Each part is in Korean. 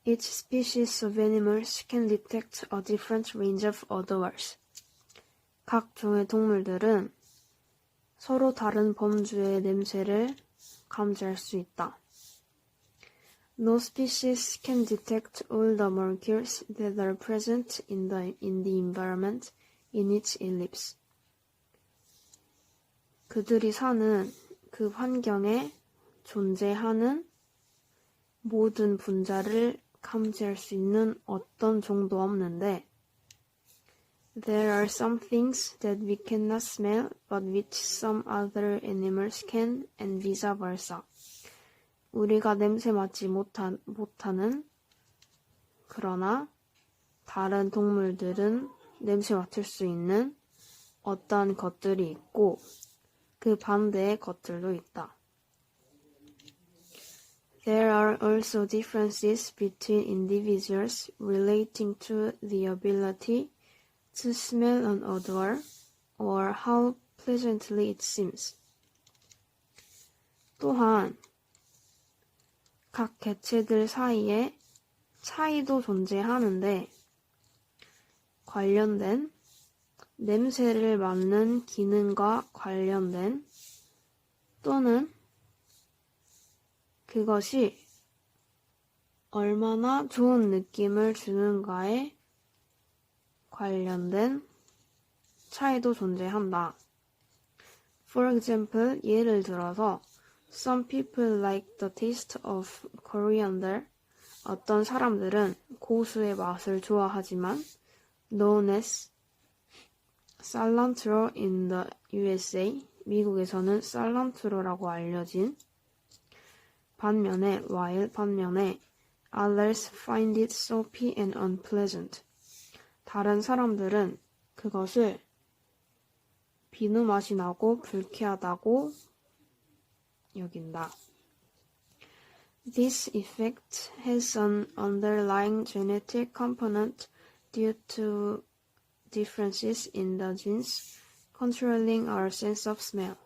Each species of animals can detect a different range of odors. 각 종의 동물들은 서로 다른 범주의 냄새를 감지할 수 있다. No species can detect all the molecules that are present in the environment in its ellipse. 그들이 사는 그 환경에 존재하는 모든 분자를 감지할 수 있는 어떤 종도 없는데 There are some things that we cannot smell but which some other animals can and vice versa. 우리가 냄새 맡지 못하는 그러나 다른 동물들은 냄새 맡을 수 있는 어떠한 것들이 있고 그 반대의 것들도 있다. There are also differences between individuals relating to the ability to smell an odor or how pleasantly it seems. 또한 각 개체들 사이에 차이도 존재하는데 관련된 냄새를 맡는 기능과 관련된 또는 그것이 얼마나 좋은 느낌을 주는가에 관련된 차이도 존재한다. For example, 예를 들어서 Some people like the taste of coriander. 어떤 사람들은 고수의 맛을 좋아하지만 known as cilantro in the USA. 미국에서는 cilant로라고 알려진 반면에 others find it soapy and unpleasant. 다른 사람들은 그것을 비누 맛이 나고 불쾌하다고 여긴다. This effect has an underlying genetic component due to differences in the genes controlling our sense of smell.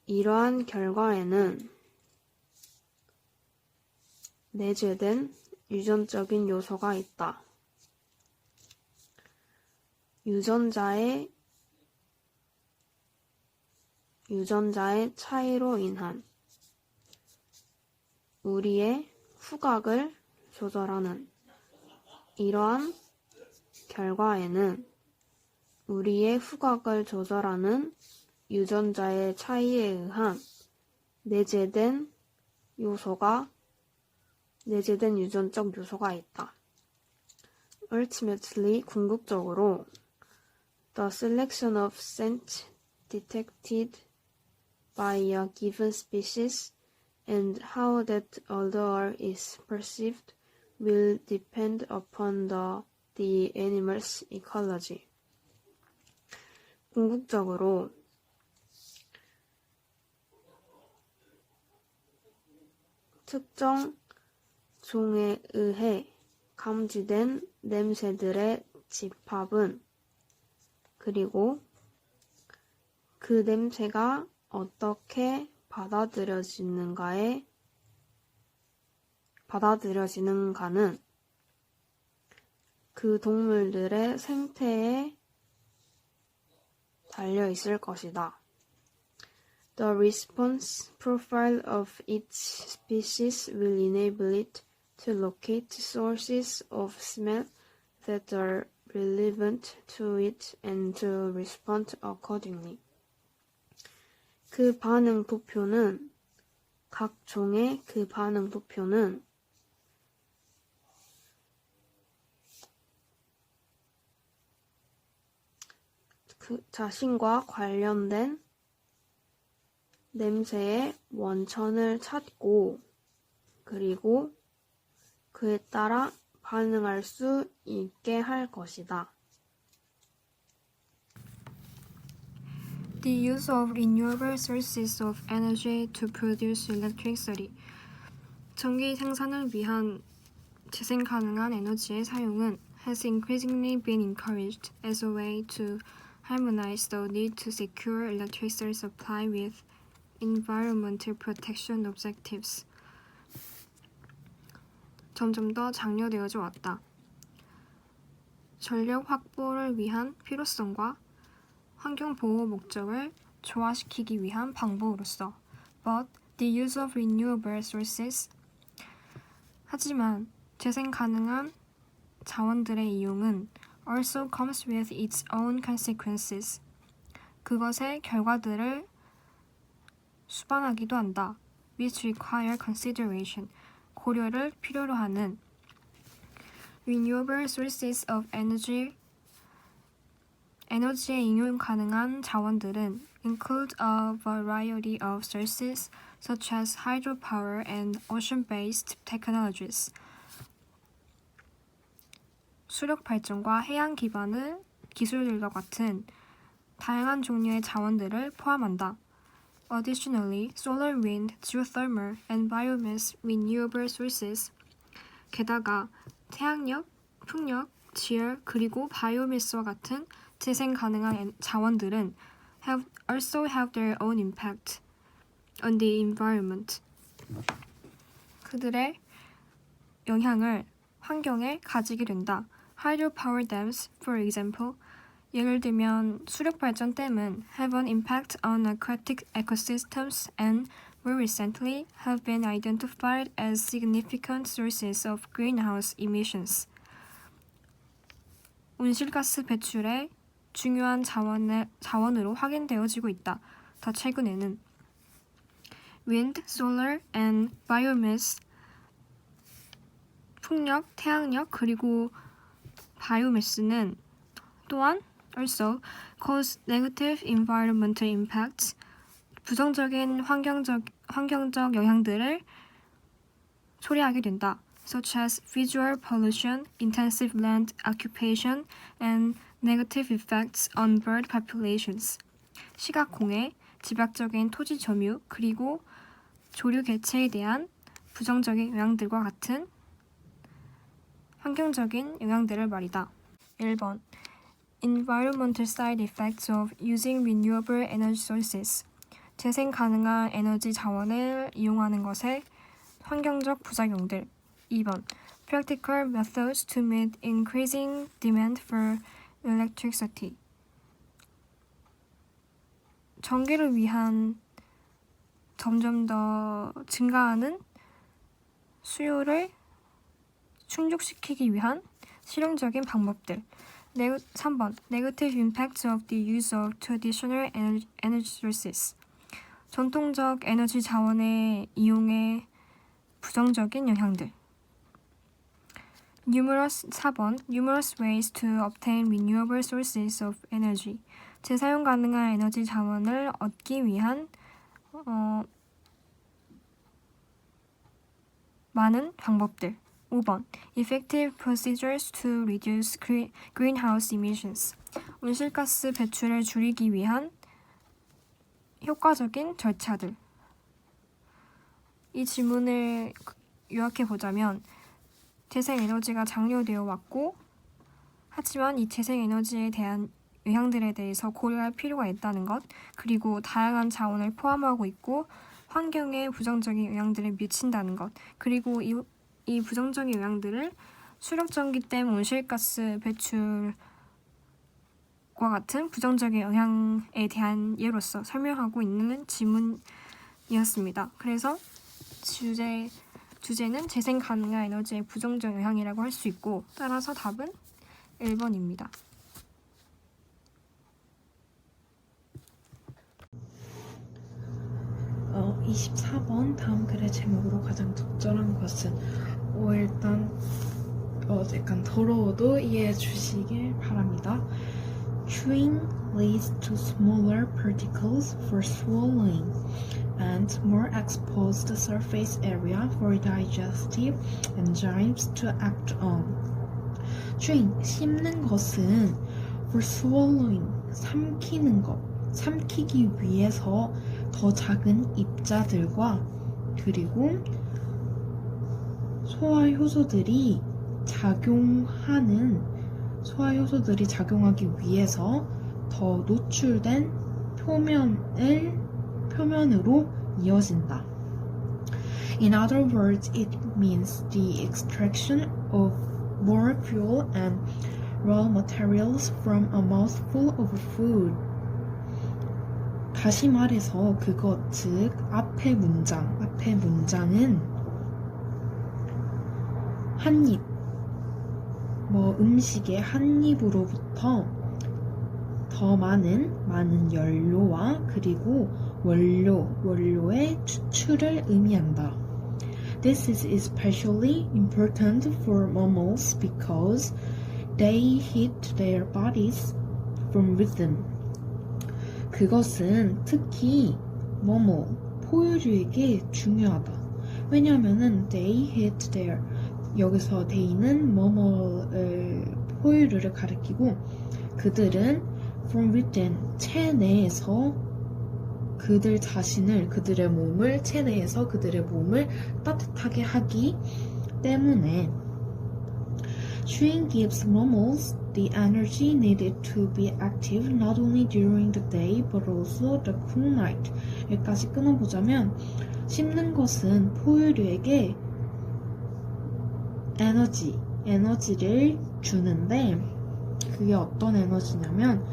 이러한 결과에는 내재된 유전적인 요소가 있다. 유전자의 차이로 인한 우리의 후각을 조절하는 이러한 결과에는 우리의 후각을 조절하는 유전자의 차이에 의한 내재된 유전적 요소가 있다. Ultimately, 궁극적으로 the selection of scent detected by a given species and how that odor is perceived will depend upon the animal's ecology. 궁극적으로 특정 종에 의해 감지된 냄새들의 집합은 그리고 그 냄새가 어떻게 받아들여지는가는 그 동물들의 생태에 달려 있을 것이다. The response profile of each species will enable it to locate sources of smell that are relevant to it and to respond accordingly. 각 종의 그 반응 도표는 그 자신과 관련된 냄새의 원천을 찾고 그리고 그에 따라 반응할 수 있게 할 것이다. The use of renewable sources of energy to produce electricity. 전기 생산을 위한 재생 가능한 에너지의 사용은 has increasingly been encouraged as a way to harmonize the need to secure electricity supply with environmental protection objectives. 점점 더 장려되어져 왔다. 전력 확보를 위한 필요성과 환경 보호 목적을 조화시키기 위한 방법으로서 but the use of renewable sources 하지만 재생 가능한 자원들의 이용은 also comes with its own consequences 그것의 결과들을 수반하기도 한다. which require consideration 고려를 필요로 하는 renewable sources of 에너지에應用 가능한 자원들은 include a variety of sources such as hydropower and ocean-based technologies. 수력 발전과 해양 기반의 기술들과 같은 다양한 종류의 자원들을 포함한다. Additionally, solar, wind, geothermal, and biomass renewable sources 게다가 태양력, 풍력, 지열, 그리고 바이오매스와 같은 재생 가능한 자원들은 also have their own impact on the environment. 그들의 영향을 환경에 가지게 된다. Hydropower dams, for example, 예를 들면 수력 발전댐은 have an impact on aquatic ecosystems and more recently have been identified as significant sources of greenhouse emissions. 온실가스 배출의 중요한 자원으로 확인되어지고 있다. 더 최근에는 wind, solar, and biomass 풍력, 태양력, 그리고 바이오매스는 또한 also cause negative environmental impacts 부정적인 환경적 영향들을 초래하게 된다. such as visual pollution, intensive land occupation, and negative effects on bird populations. 시각 공해, 집약적인 토지 점유, 그리고 조류 개체에 대한 부정적인 영향들과 같은 환경적인 영향들을 말이다. 1번 Environmental side effects of using renewable energy sources. 재생 가능한 에너지 자원을 이용하는 것의 환경적 부작용들. 2번 Practical methods to meet increasing demand for electricity. 전기를 위한 점점 더 증가하는 수요를 충족시키기 위한 실용적인 방법들. 3번 Negative impacts of the use of traditional energy sources. 전통적 에너지 자원의 이용의 부정적인 영향들. 4번 Numerous ways to obtain renewable sources of energy. 재사용 가능한 에너지 자원을 얻기 위한 많은 방법들. 5번 Effective procedures to reduce greenhouse emissions. 온실가스 배출을 줄이기 위한 효과적인 절차들. 이 질문을 요약해보자면 재생에너지가 장려되어 왔고 하지만 이 재생에너지에 대한 영향들에 대해서 고려할 필요가 있다는 것, 그리고 다양한 자원을 포함하고 있고 환경에 부정적인 영향들을 미친다는 것, 그리고 이 부정적인 영향들을 수력전기댐 온실가스 배출과 같은 부정적인 영향에 대한 예로서 설명하고 있는 질문이었습니다. 그래서 주제는 재생 가능한 에너지의 부정적 영향이라고 할 수 있고, 따라서 답은 1번입니다. 어, 24번 다음 글의 제목으로 가장 적절한 것은 일단 약간 더러워도 이해해 주시길 바랍니다. Chewing leads to smaller particles for swallowing and more exposed surface area for digestive enzymes to act on. Chewing, 씹는 것은 for swallowing, 삼키기 위해서 더 작은 입자들과 그리고 소화효소들이 작용하기 위해서 더 노출된 표면으로 이어진다. In other words, it means the extraction of more fuel and raw materials from a mouthful of food. 다시 말해서 그것, 즉 앞의 문장은 한 입, 음식의 한 입으로부터 더 많은 연료와 그리고 원료의 추출을 의미한다. This is especially important for mammals because they heat their bodies from within. 그것은 특히 포유류에게 중요하다. 왜냐하면은 they heat their, 여기서 they는 포유류를 가리키고 그들은 from within, 체내에서 그들의 몸을 따뜻하게 하기 때문에. Chewing gives mammals the energy needed to be active not only during the day but also the cool night. 여기까지 끊어보자면 씹는 것은 포유류에게 에너지를 주는데 그게 어떤 에너지냐면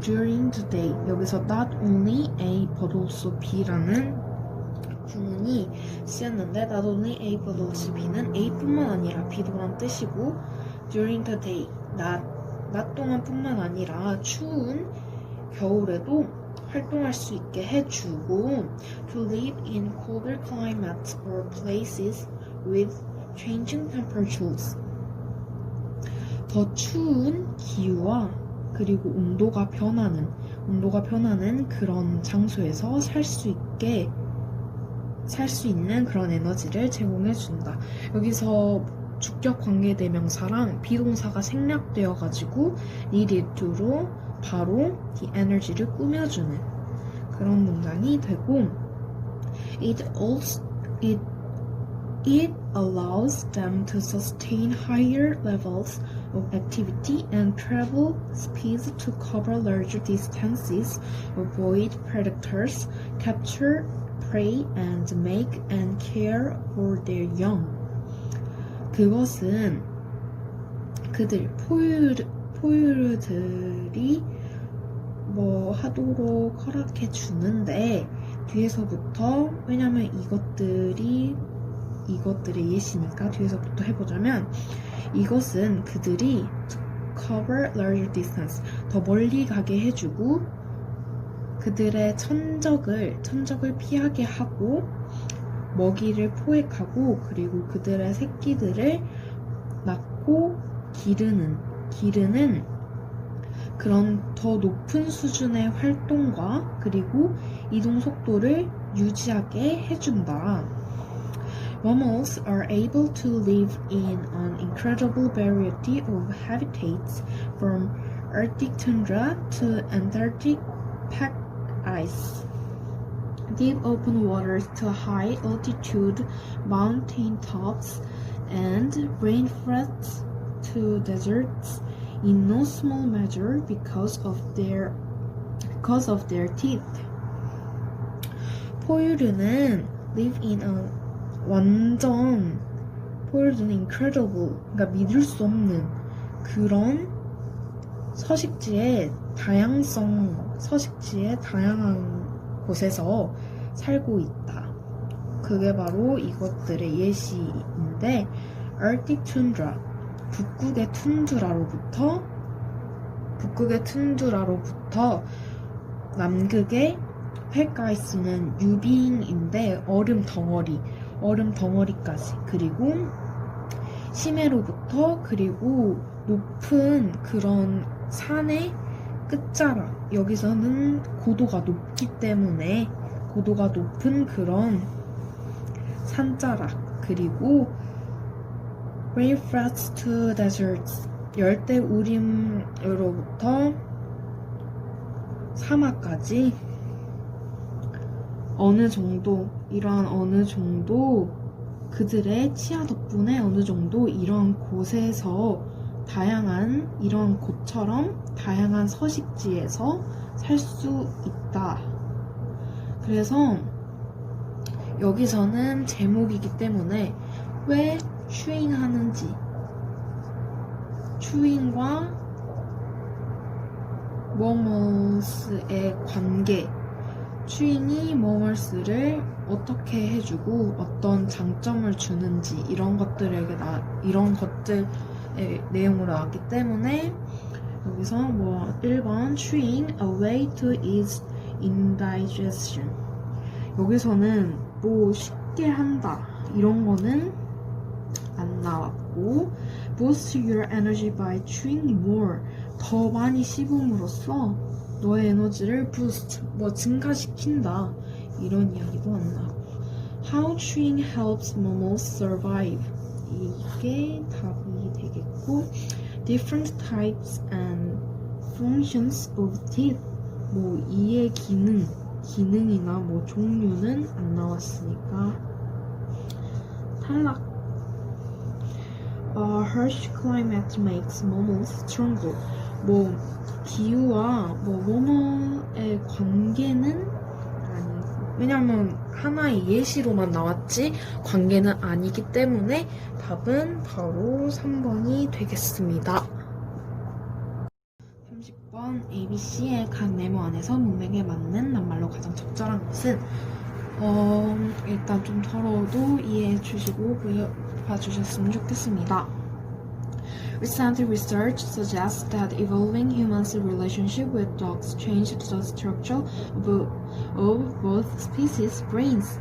during the day, 여기서 not only A but also B라는 구문이 쓰였는데 not only A but also B는 A뿐만 아니라 B도란 뜻이고 during the day, 낮 동안뿐만 아니라 추운 겨울에도 활동할 수 있게 해주고 to live in colder climates or places with changing temperatures. 더 추운 기후와 그리고 온도가 변하는 그런 장소에서 살 수 있는 그런 에너지를 제공해준다. 여기서 주격 관계대명사랑 비동사가 생략되어가지고 needed to로 바로 the energy를 꾸며주는 그런 문장이 되고 it allows them to sustain higher levels of activity and travel speeds to cover larger distances, avoid predators, capture prey, and make and care for their young. 그것은 포유류들이 하도록 허락해 주는데 뒤에서부터, 왜냐면 이것들의 예시니까 뒤에서부터 해보자면 이것은 그들이 cover larger distance, 더 멀리 가게 해주고 그들의 천적을 피하게 하고 먹이를 포획하고 그리고 그들의 새끼들을 낳고 기르는 그런 더 높은 수준의 활동과 그리고 이동 속도를 유지하게 해준다. Mammals are able to live in an incredible variety of habitats, from Arctic tundra to Antarctic pack ice, deep open waters to high altitude mountain tops, and rainforests to deserts, in no small measure because of their teeth. 포유류는 live in a 포유류는 incredible, 그러니까 믿을 수 없는 그런 서식지의 다양한 곳에서 살고 있다. 그게 바로 이것들의 예시인데 Arctic tundra, 북극의 툰드라로부터 남극의 팩아이스는 유빙인데 얼음 덩어리까지, 그리고 심해로부터 그리고 높은 그런 산의 끝자락, 여기서는 고도가 높기 때문에 고도가 높은 그런 산자락, 그리고 rainforests to deserts, 열대 우림으로부터 사막까지 이러한 어느 정도 그들의 치아 덕분에 어느 정도 이러한 곳에서 이러한 곳처럼 다양한 서식지에서 살 수 있다. 그래서 여기서는 제목이기 때문에 왜 chewing 하는지, chewing과 뭐뭐스의 관계, chewing이 뭐뭐스를 어떻게 해주고 어떤 장점을 주는지 이런 것들의 내용으로 나왔기 때문에 여기서 뭐 1번 chewing a way to ease indigestion, 여기서는 뭐 쉽게 한다 이런 거는 안 나왔고, boost your energy by chewing more, 더 많이 씹음으로써 너의 에너지를 boost, 뭐 증가시킨다 이런 이야기도 안 나오고, how chewing helps mammals survive, 이게 답이 되겠고, different types and functions of teeth, 뭐 이의 기능이나 뭐 종류는 안 나왔으니까 탈락. Harsh climate makes mammals stronger, 뭐 기후와 뭐 뭐뭐의 관계는 아니고, 왜냐면 하나의 예시로만 나왔지 관계는 아니기 때문에 답은 바로 3번이 되겠습니다. 30번 ABC의 각 네모 안에서 문맥에 맞는 낱말로 가장 적절한 것은, 일단 좀 더러워도 이해해 주시고 봐주셨으면 좋겠습니다. Recent research suggests that evolving humans' relationship with dogs changed the structure of both species' brains.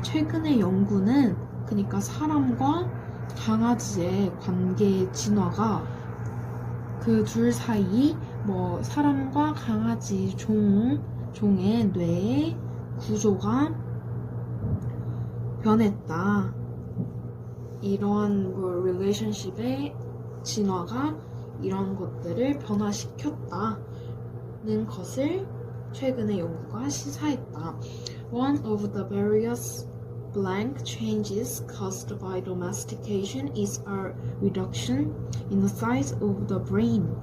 최근의 연구는 그러니까 사람과 강아지의 관계 진화가 그 둘 사이 뭐 사람과 강아지 종의 뇌의 구조가 변했다. 이러한 뭐 릴레이션십의 진화가 이런 것들을 변화시켰다는 것을 최근의 연구가 시사했다. One of the various blank changes caused by domestication is a reduction in the size of the brain.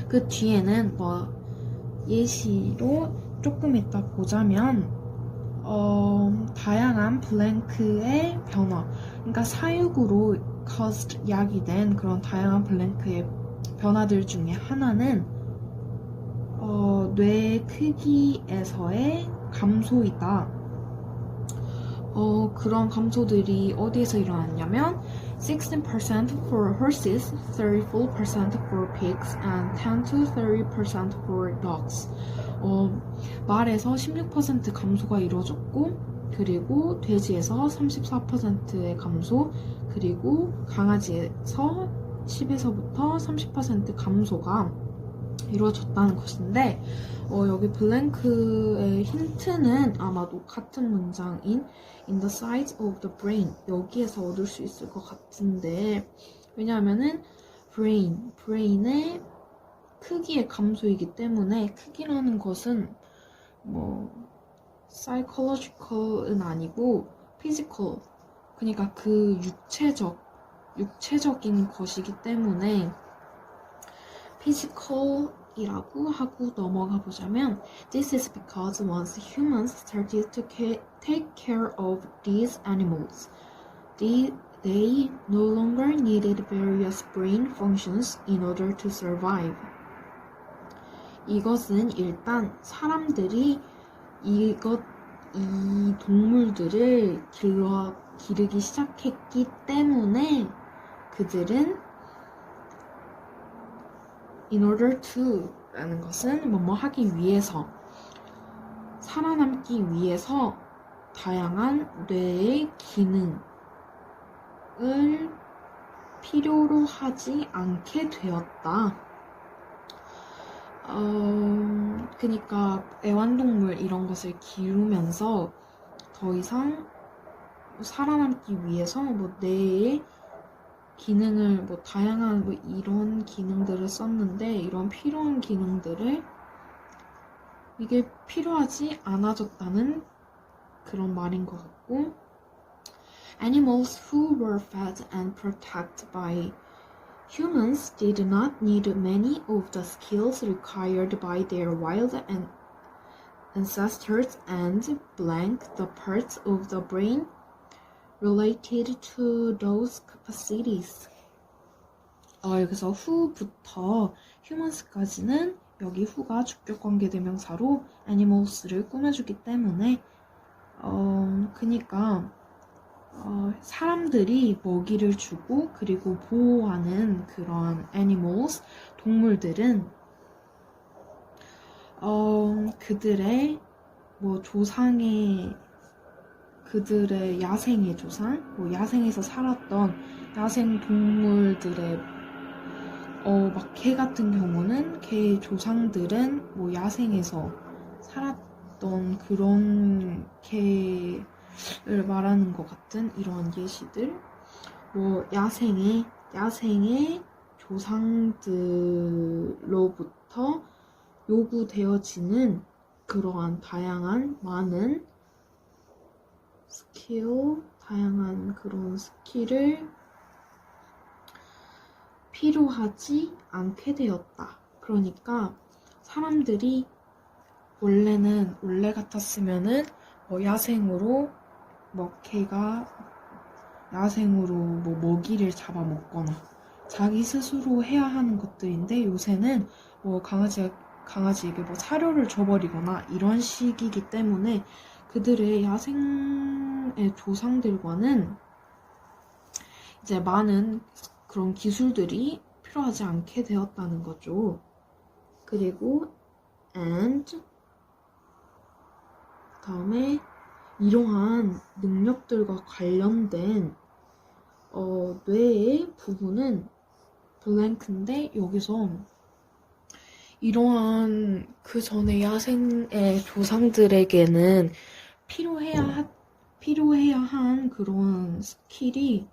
그 뒤에는 뭐 예시로 조금 이따 보자면 다양한 블랭크의 변화, 그러니까 사육으로 caused 야기된 그런 다양한 블랭크의 변화들 중에 하나는 뇌 크기에서의 감소이다. 그런 감소들이 어디에서 일어났냐면 16% for horses, 34% for pigs, and 10 to 30% for dogs. 말에서 16% 감소가 이루어졌고, 그리고 돼지에서 34%의 감소, 그리고 강아지에서 10에서부터 30% 감소가 이루어졌다는 것인데, 여기 블랭크의 힌트는 아마도 같은 문장인 in the size of the brain, 여기에서 얻을 수 있을 것 같은데, 왜냐하면은 brain의 크기의 감소이기 때문에, 크기라는 것은 뭐 psychological은 아니고 physical, 그러니까 그 육체적인 것이기 때문에 physical이라고 하고 넘어가 보자면, this is because once humans started to take care of these animals, they no longer needed various brain functions in order to survive. 이것은 일단 사람들이 이 동물들을 기르기 시작했기 때문에 그들은 in order to 라는 것은 뭐뭐 하기 위해서, 살아남기 위해서 다양한 뇌의 기능을 필요로 하지 않게 되었다. 그러니까 애완동물 이런 것을 기르면서 더 이상 살아남기 위해서 뭐 뇌의 기능을 뭐 다양한 뭐 이런 기능들을 썼는데, 이런 필요한 기능들을 이게 필요하지 않아졌다는 그런 말인 것 같고, animals who were fed and protected by humans did not need many of the skills required by their wild ancestors and blank the parts of the brain related to those capacities. 여기서 who부터 humans까지는 여기 who가 주격관계 대명사로 animals를 꾸며주기 때문에 그니까 사람들이 먹이를 주고 그리고 보호하는 그런 animals, 동물들은 그들의 그들의 야생의 조상, 야생에서 살았던 야생 동물들의 막 개 같은 경우는 개의 조상들은 야생에서 살았던 그런 개를 말하는 것 같은 이러한 예시들, 야생의 조상들로부터 요구되어지는 그러한 많은 다양한 그런 스킬을 필요하지 않게 되었다. 그러니까 사람들이 원래 같았으면은 야생으로 개가 야생으로 먹이를 잡아먹거나 자기 스스로 해야 하는 것들인데 요새는 강아지에게 사료를 줘버리거나 이런 식이기 때문에 그들의 야생의 조상들과는 이제 많은 그런 기술들이 필요하지 않게 되었다는 거죠. 그리고 and 그다음에 이러한 능력들과 관련된 뇌의 부분은 블랭크인데 여기서 이러한 그 전에 야생의 조상들에게는 필요해야 한 그런 스킬이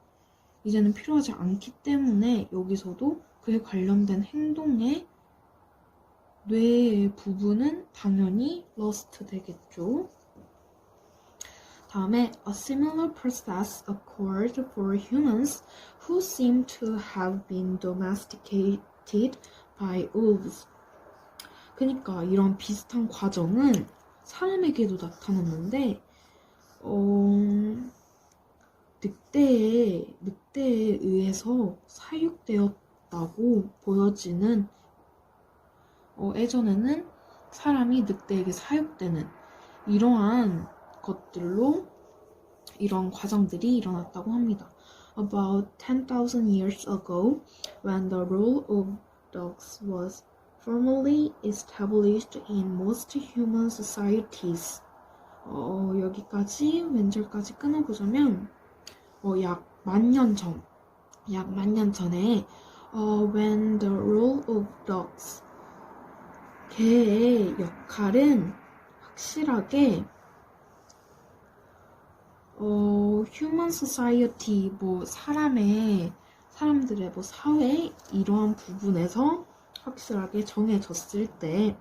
이제는 필요하지 않기 때문에 여기서도 그에 관련된 행동의 뇌의 부분은 당연히 lost 되겠죠. 다음에 a similar process occurred for humans who seem to have been domesticated by wolves. 그러니까 이런 비슷한 과정은 사람에게도 나타났는데 늑대에 의해서 사육되었다고 보여지는 예전에는 사람이 늑대에게 사육되는 이러한 것들로 이런 과정들이 일어났다고 합니다. About 10,000 years ago, when the rule of dogs was formally established in most human societies. 여기까지 왼절까지 끊어보자면 약 만년 전에 when the role of dogs 개의 역할은 확실하게 human society 사람들의 사회 이러한 부분에서 확실하게 정해졌을 때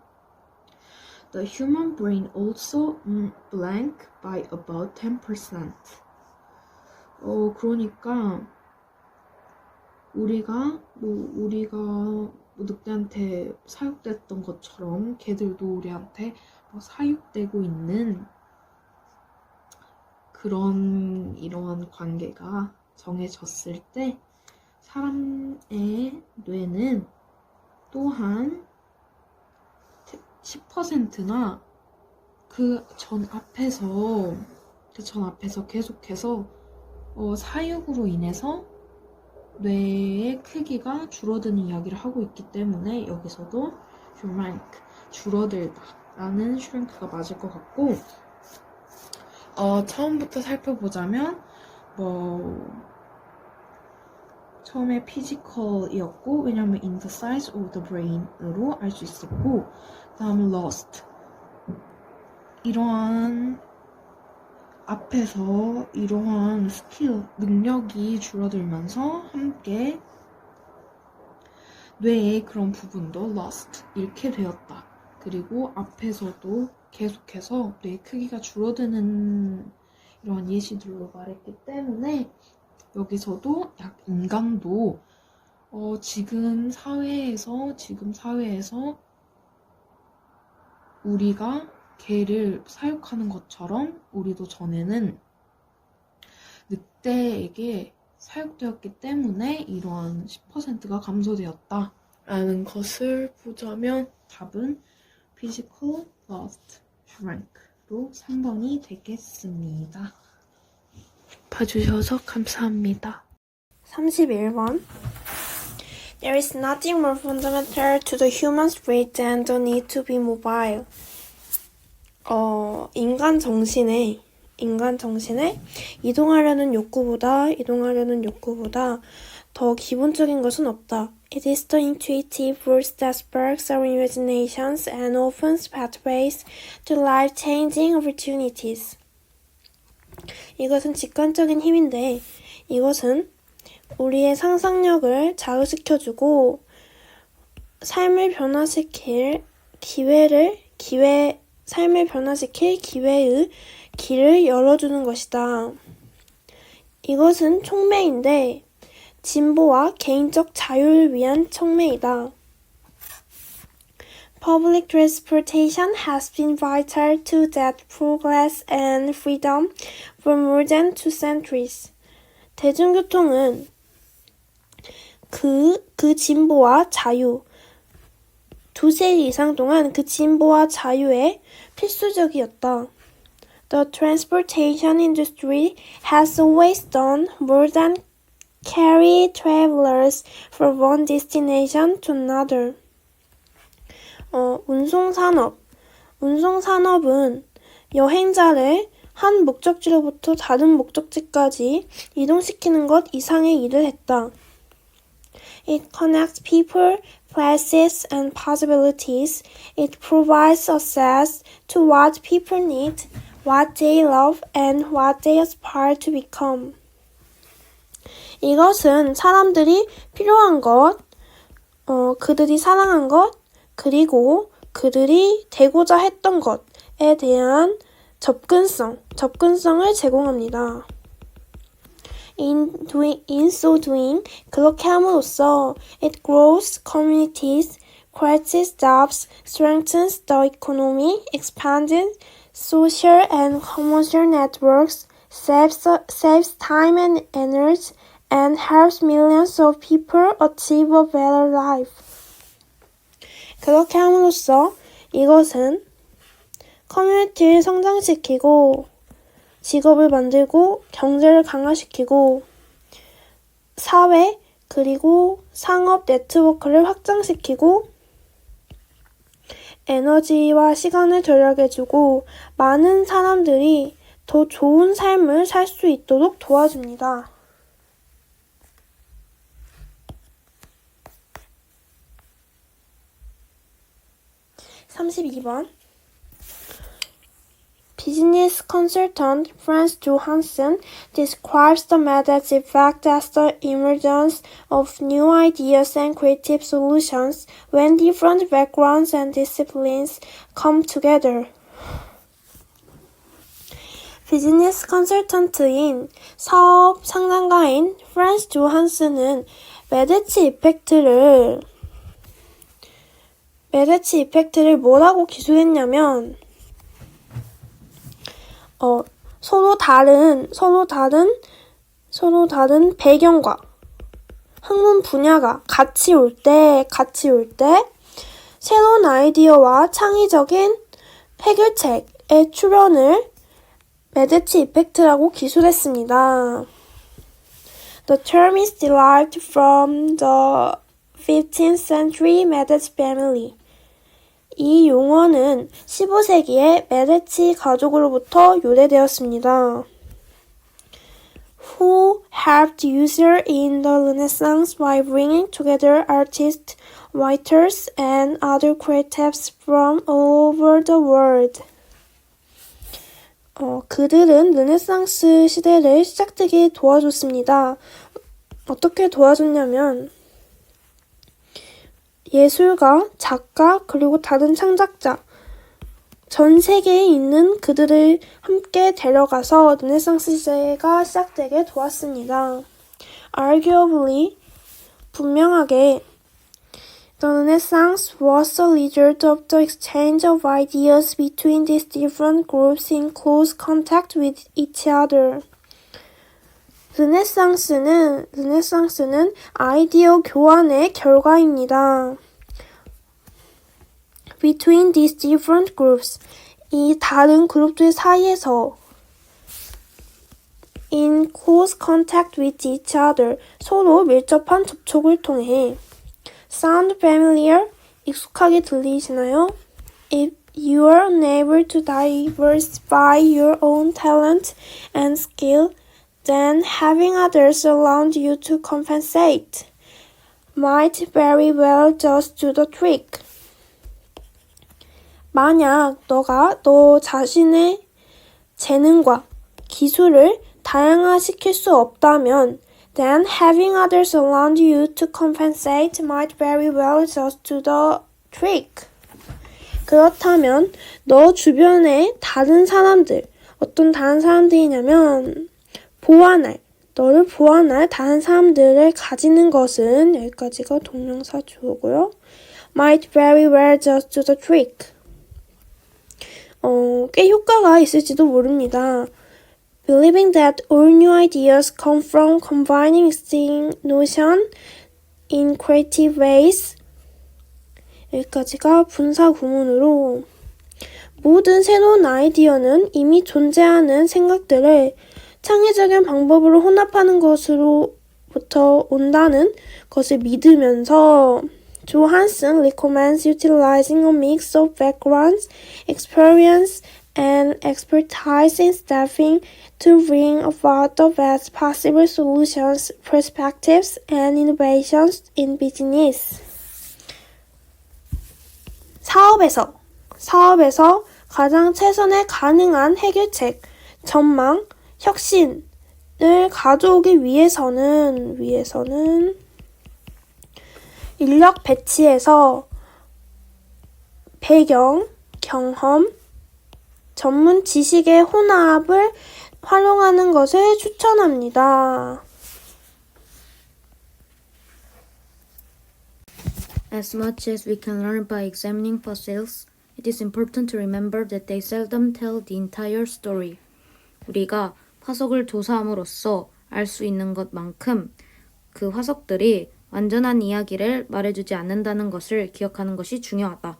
the human brain also blank by about 10%. 그러니까 우리가 늑대한테 사육됐던 것처럼 개들도 우리한테 사육되고 있는 이러한 관계가 정해졌을 때 사람의 뇌는 또한 10%나 그 전 앞에서 계속해서 사육으로 인해서 뇌의 크기가 줄어드는 이야기를 하고 있기 때문에 여기서도 shrink, 줄어들다 라는 shrink가 맞을 것 같고 처음부터 살펴보자면 처음에 physical이었고 왜냐면 in the size of the brain으로 알 수 있었고 다음 lost 이러한 앞에서 이러한 스킬, 능력이 줄어들면서 함께 뇌의 그런 부분도 lost 잃게 되었다. 그리고 앞에서도 계속해서 뇌의 크기가 줄어드는 이러한 예시들로 말했기 때문에 여기서도 약 인간도 지금 사회에서 우리가 개를 사육하는 것처럼 우리도 전에는 늑대에게 사육되었기 때문에 이러한 10%가 감소되었다 라는 것을 보자면 답은 physical lost shrink로 3번이 되겠습니다. 봐주셔서 감사합니다. 31번. There is nothing more fundamental to the human spirit than the need to be mobile. 인간 정신에 이동하려는 욕구보다 더 기본적인 것은 없다. It is the intuitive force that sparks our imaginations and opens pathways to life-changing opportunities. 이것은 직관적인 힘인데 이것은 우리의 상상력을 자극시켜주고 삶을 변화시킬 기회의 길을 열어주는 것이다. 이것은 촉매인데 진보와 개인적 자유를 위한 촉매이다. Public transportation has been vital to that progress and freedom for more than 2 centuries. 대중교통은 그 진보와 자유, 2세기 이상 동안 그 진보와 자유에 필수적이었다. The transportation industry has always done more than carry travelers from one destination to another. 운송산업은 여행자를 한 목적지로부터 다른 목적지까지 이동시키는 것 이상의 일을 했다. It connects people, places, and possibilities. It provides access to what people need, what they love, and what they aspire to become. 이것은 사람들이 필요한 것, 그들이 사랑한 것, 그리고 그들이 되고자 했던 것에 대한 접근성을 제공합니다. In so doing, 그렇게 함으로써 it grows communities, creates jobs, strengthens the economy, expands social and commercial networks, saves time and energy, and helps millions of people achieve a better life. 그렇게 함으로써 이것은 커뮤니티를 성장시키고 직업을 만들고 경제를 강화시키고 사회 그리고 상업 네트워크를 확장시키고 에너지와 시간을 절약해주고 많은 사람들이 더 좋은 삶을 살 수 있도록 도와줍니다. 32번. Business consultant Franz Johansson describes the method's effect as the emergence of new ideas and creative solutions when different backgrounds and disciplines come together. 비즈니스 컨설턴트인 사업 상담가인 프란스 조한슨은 메데치 이펙트를 뭐라고 기술했냐면 서로 다른 배경과 학문 분야가 같이 올 때 새로운 아이디어와 창의적인 해결책의 출현을 메데치 이펙트라고 기술했습니다. The term is derived from the 15th century Medici family. 이 용어는 15세기의 메데치 가족으로부터 유래되었습니다. Who helped users in the Renaissance by bringing together artists, writers, and other creatives from all over the world. 그들은 르네상스 시대를 시작되게 도와줬습니다. 어떻게 도와줬냐면 예술가, 작가, 그리고 다른 창작자 전 세계에 있는 그들을 함께 데려가서 르네상스 시대가 시작되게 도왔습니다. Arguably, 분명하게 The Renaissance was the result of the exchange of ideas between these different groups in close contact with each other. 르네상스는 아이디어 교환의 결과입니다. Between these different groups, 이 다른 그룹들 사이에서 in close contact with each other, 서로 밀접한 접촉을 통해 Sound familiar? 익숙하게 들리시나요? If you are unable to diversify your own talent and skill, then having others around you to compensate might very well just do the trick. 만약 너가 너 자신의 재능과 기술을 다양화시킬 수 없다면 then having others around you to compensate might very well just do the trick. 그렇다면 너 주변에 다른 사람들, 어떤 다른 사람들이냐면 너를 보완할 다른 사람들을 가지는 것은 여기까지가 동명사 주어고요. might very well just do the trick. 꽤 효과가 있을지도 모릅니다. Believing that all new ideas come from combining existing notions in creative ways. 여기까지가 분사 구문으로 모든 새로운 아이디어는 이미 존재하는 생각들을 창의적인 방법으로 혼합하는 것으로부터 온다는 것을 믿으면서 Johansson recommends utilizing a mix of backgrounds, experience, and expertise in staffing to bring about the best possible solutions, perspectives, and innovations in business. 사업에서 가장 최선의 가능한 해결책, 전망, 혁신을 가져오기 위해서는 인력 배치에서 배경, 경험, 전문 지식의 혼합을 활용하는 것을 추천합니다. As much as we can learn by examining fossils, it is important to remember that they seldom tell the entire story. 우리가 화석을 조사함으로써 알 수 있는 것만큼 그 화석들이 완전한 이야기를 말해주지 않는다는 것을 기억하는 것이 중요하다.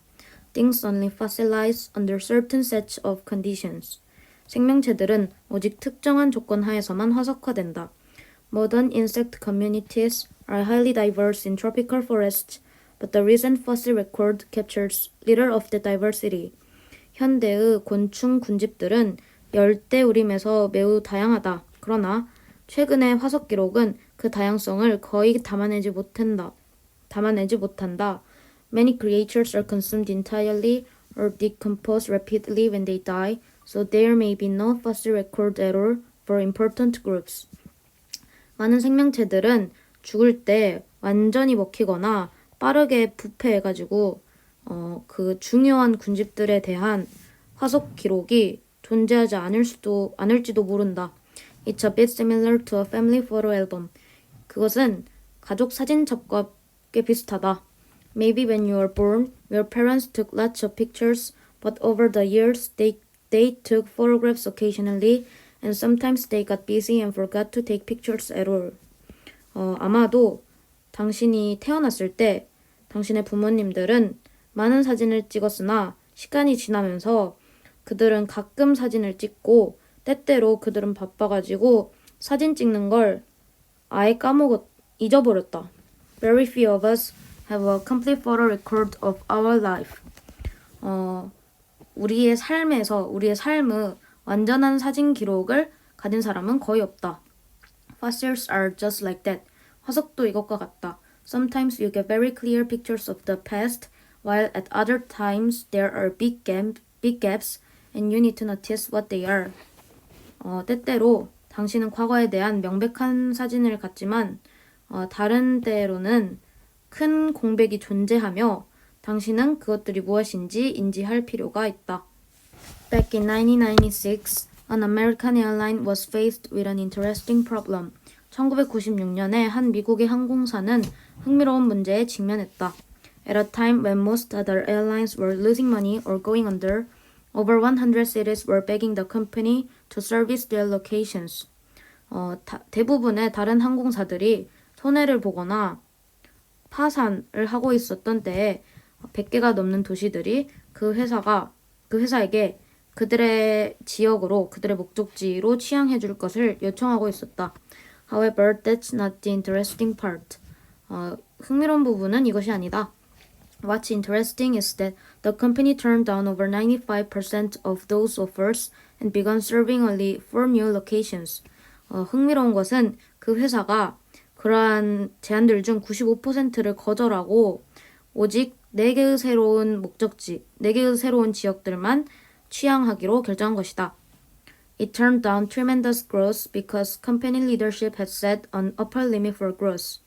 Things only fossilize under certain sets of conditions. 생명체들은 오직 특정한 조건 하에서만 화석화된다. Modern insect communities are highly diverse in tropical forests, but the recent fossil record captures little of the diversity. 현대의 곤충 군집들은 열대우림에서 매우 다양하다. 그러나 최근의 화석 기록은 그 다양성을 거의 담아내지 못한다. Many creatures are consumed entirely or decompose rapidly when they die, so there may be no fossil record at all for important groups. 많은 생명체들은 죽을 때 완전히 먹히거나 빠르게 부패해가지고 그 중요한 군집들에 대한 화석 기록이 존재하지 않을지도 모른다. It's a bit similar to a family photo album. 그것은 가족 사진첩과 꽤 비슷하다. Maybe when you were born, your parents took lots of pictures, but over the years they took photographs occasionally, and sometimes they got busy and forgot to take pictures at all. 아마도 당신이 태어났을 때 당신의 부모님들은 많은 사진을 찍었으나 시간이 지나면서 그들은 가끔 사진을 찍고 때때로 그들은 바빠가지고 사진 찍는 걸 아예 잊어버렸다. Very few of us have a complete photo record of our life. 우리의 삶의 완전한 사진 기록을 가진 사람은 거의 없다. Fossils are just like that. 화석도 이것과 같다. Sometimes you get very clear pictures of the past, while at other times there are big gaps, and you need to notice what they are. 때때로 당신은 과거에 대한 명백한 사진을 갖지만 다른 때로는 큰 공백이 존재하며 당신은 그것들이 무엇인지 인지할 필요가 있다. Back in 1996, an American airline was faced with an interesting problem. 1996년에 한 미국의 항공사는 흥미로운 문제에 직면했다. At a time when most other airlines were losing money or going under, over 100 cities were begging the company to service their locations. 대부분의 다른 항공사들이 손해를 보거나 파산을 하고 있었던 때에 100개가 넘는 도시들이 그 회사에게 그들의 지역으로, 그들의 목적지로 취항해 줄 것을 요청하고 있었다. However, that's not the interesting part. 흥미로운 부분은 이것이 아니다. What's interesting is that the company turned down over 95% of those offers and began serving only 4 new locations. 흥미로운 것은 그 회사가 그러한 제안들 중 95%를 거절하고 오직 4개의 새로운 목적지, 4개의 새로운 지역들만 취항하기로 결정한 것이다. It turned down tremendous growth because company leadership had set an upper limit for growth.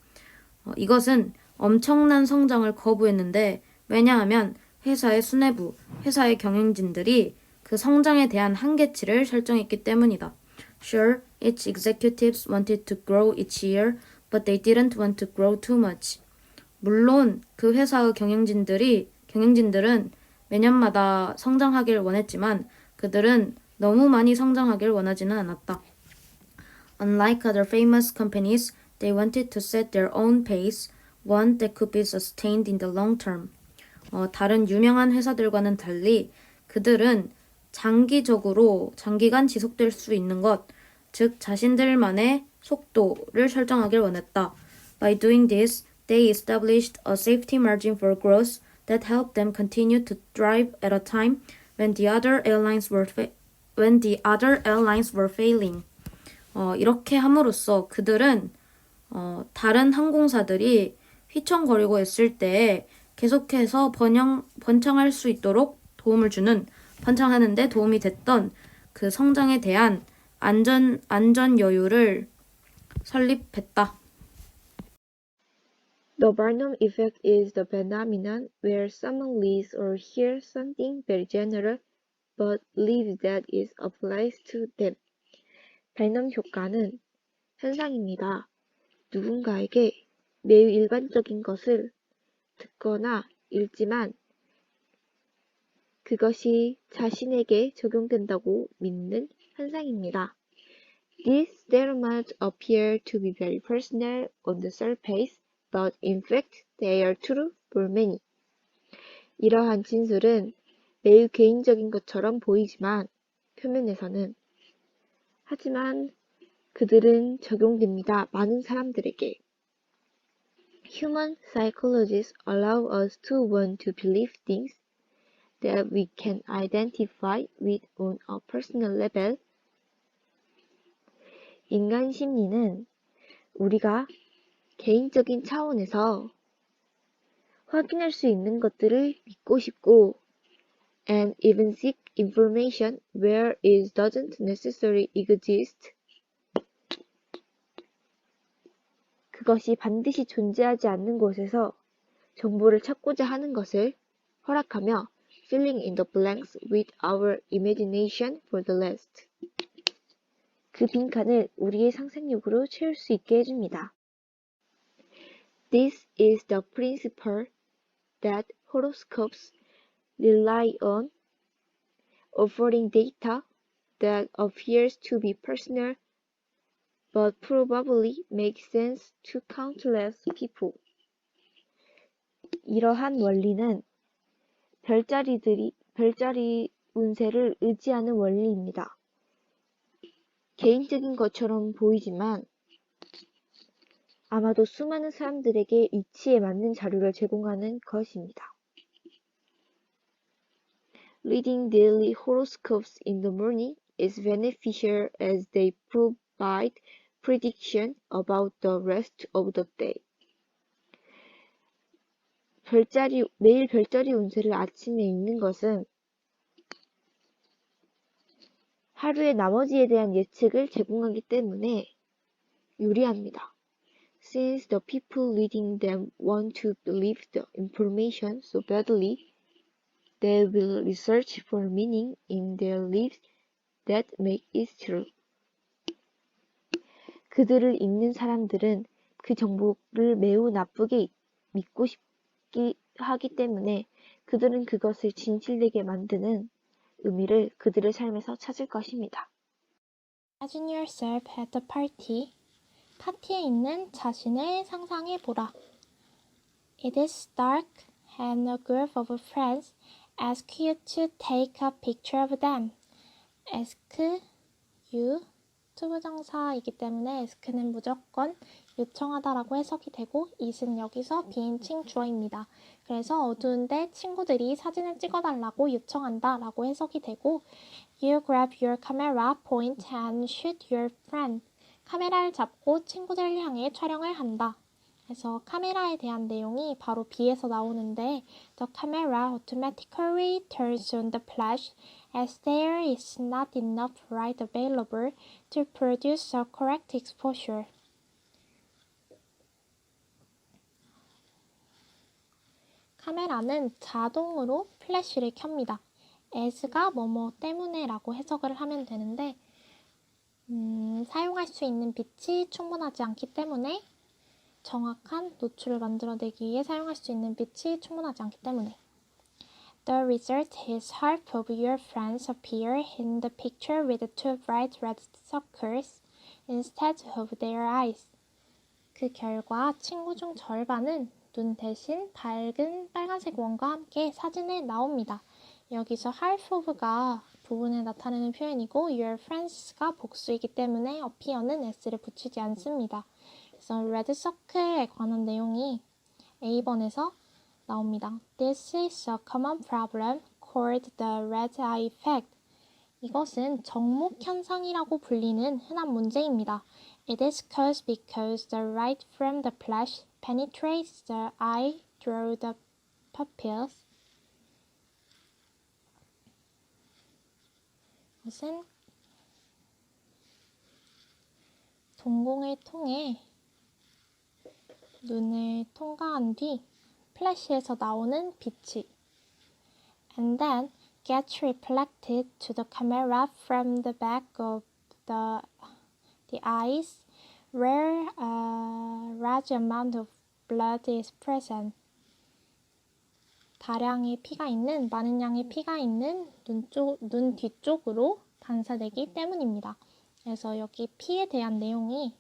이것은 엄청난 성장을 거부했는데 왜냐하면 회사의 수뇌부, 회사의 경영진들이 그 성장에 대한 한계치를 설정했기 때문이다. Sure, its executives wanted to grow each year, but they didn't want to grow too much. 물론 그 회사의 경영진들은 매년마다 성장하길 원했지만 그들은 너무 많이 성장하길 원하지는 않았다. Unlike other famous companies, they wanted to set their own pace, one that could be sustained in the long term. 다른 유명한 회사들과는 달리 그들은 장기간 지속될 수 있는 것, 즉 자신들만의 속도를 설정하길 원했다. By doing this, they established a safety margin for growth that helped them continue to thrive at a time when the other airlines were failing. 이렇게 함으로써 그들은 다른 항공사들이 휘청거리고 있을 때 계속해서 번창할 수 있도록 번창하는데 도움이 됐던 그 성장에 대한 안전 여유를 설립했다. The Barnum effect is the phenomenon where someone reads or hears something very general but believes that it applies to them. 발넘 효과는 현상입니다. 누군가에게 매우 일반적인 것을 듣거나 읽지만 그것이 자신에게 적용된다고 믿는 현상입니다. These statements appear to be very personal on the surface, but in fact they are true for many. 이러한 진술은 매우 개인적인 것처럼 보이지만 표면에서는 하지만 그들은 적용됩니다. 많은 사람들에게. Human psychologists allow us to want to believe things that we can identify with on a personal level. 인간 심리는 우리가 개인적인 차원에서 확인할 수 있는 것들을 믿고 싶고 and even seek information where it doesn't necessarily exist. 그것이 반드시 존재하지 않는 곳에서 정보를 찾고자 하는 것을 허락하며 filling in the blanks with our imagination for the rest. 그 빈칸을 우리의 상상력으로 채울 수 있게 해줍니다. This is the principle that horoscopes rely on, offering data that appears to be personal but probably makes sense to countless people. 이러한 원리는 별자리 운세를 의지하는 원리입니다. 개인적인 것처럼 보이지만 아마도 수많은 사람들에게 이치에 맞는 자료를 제공하는 것입니다. Reading daily horoscopes in the morning is beneficial as they provide prediction about the rest of the day. 매일 별자리 운세를 아침에 읽는 것은 하루의 나머지에 대한 예측을 제공하기 때문에 유리합니다. Since the people reading them want to believe the information so badly, they will research for meaning in their lives that make it true. 그들을 읽는 사람들은 그 정보를 매우 나쁘게 믿고 싶기 하기 때문에 그들은 그것을 진실되게 만드는 의미를 그들의 삶에서 찾을 것입니다. Imagine yourself at the party. 파티에 있는 자신을 상상해 보라. It is dark and a group of friends ask you to take a picture of them. ask you 투부정사이기 때문에 ask는 무조건 요청하다라고 해석이 되고 it은 여기서 비인칭 주어입니다. 그래서 어두운데 친구들이 사진을 찍어달라고 요청한다 라고 해석이 되고 You grab your camera, point and shoot your friend. 카메라를 잡고 친구들을 향해 촬영을 한다. 그래서 카메라에 대한 내용이 바로 B에서 나오는데 The camera automatically turns on the flash as there is not enough light available to produce a correct exposure. 카메라는 자동으로 플래시를 켭니다. as가 뭐뭐 때문에 라고 해석을 하면 되는데 사용할 수 있는 빛이 충분하지 않기 때문에 정확한 노출을 만들어내기 위해 사용할 수 있는 빛이 충분하지 않기 때문에 The result is half of your friends appear in the picture with two bright red circles instead of their eyes. 그 결과 친구 중 절반은 눈 대신 밝은 빨간색 원과 함께 사진에 나옵니다. 여기서 half of가 부분을 나타내는 표현이고 your friends가 복수이기 때문에 appear는 s를 붙이지 않습니다. 그래서 red circle에 관한 내용이 A번에서 나옵니다. This is a common problem called the red eye effect. 이것은 정목 현상이라고 불리는 흔한 문제입니다. It is caused because the light from the flash penetrates the eye through the pupils. 이것은 동공을 통해 눈을 통과한 뒤 플래시에서 나오는 빛이 and then gets reflected to the camera from the back of the eyes where a large amount of blood is present. 다량의 피가 있는, 많은 양의 피가 있는 눈 뒤쪽으로 반사되기 때문입니다. 그래서 여기 피에 대한 내용이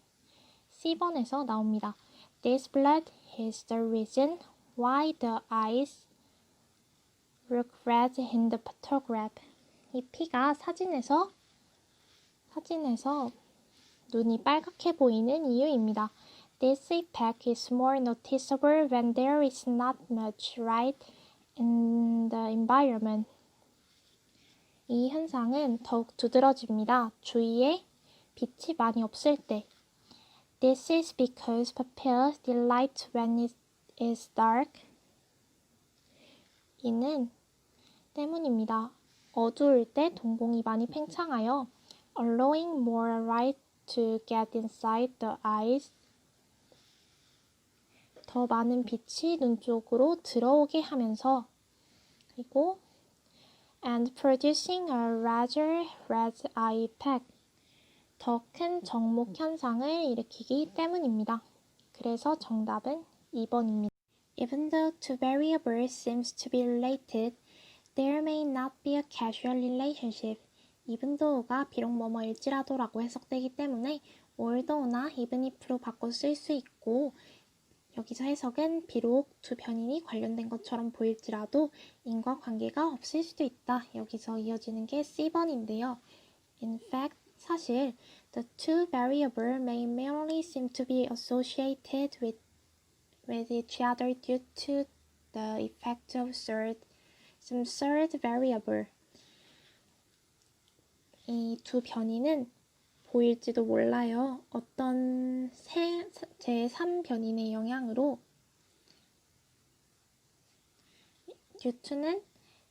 C번에서 나옵니다. This blood is the reason why the eyes look red in the photograph. 이 피가 사진에서 눈이 빨갛게 보이는 이유입니다. This effect is more noticeable when there is not much light in the environment. 이 현상은 더욱 두드러집니다. 주위에 빛이 많이 없을 때. This is because pupils dilate when it is dark. 이는 때문입니다. 어두울 때 동공이 많이 팽창하여 allowing more light to get inside the eyes. 더 많은 빛이 눈 쪽으로 들어오게 하면서 그리고 and producing a larger red eye effect. 더 큰 정목 현상을 일으키기 때문입니다. 그래서 정답은 2번입니다. Even though two variables seems to be related, there may not be a causal relationship. even though가 비록 뭐뭐일지라도 라고 해석되기 때문에 although나 even if로 바꿔 쓸 수 있고 여기서 해석은 비록 두 변인이 관련된 것처럼 보일지라도 인과관계가 없을 수도 있다. 여기서 이어지는 게 C번인데요. In fact, 사실 the two variables may merely seem to be associated with each other due to the effect of some third variable. 이 두 변이는 보일지도 몰라요. 어떤 제3변인의 영향으로 due to는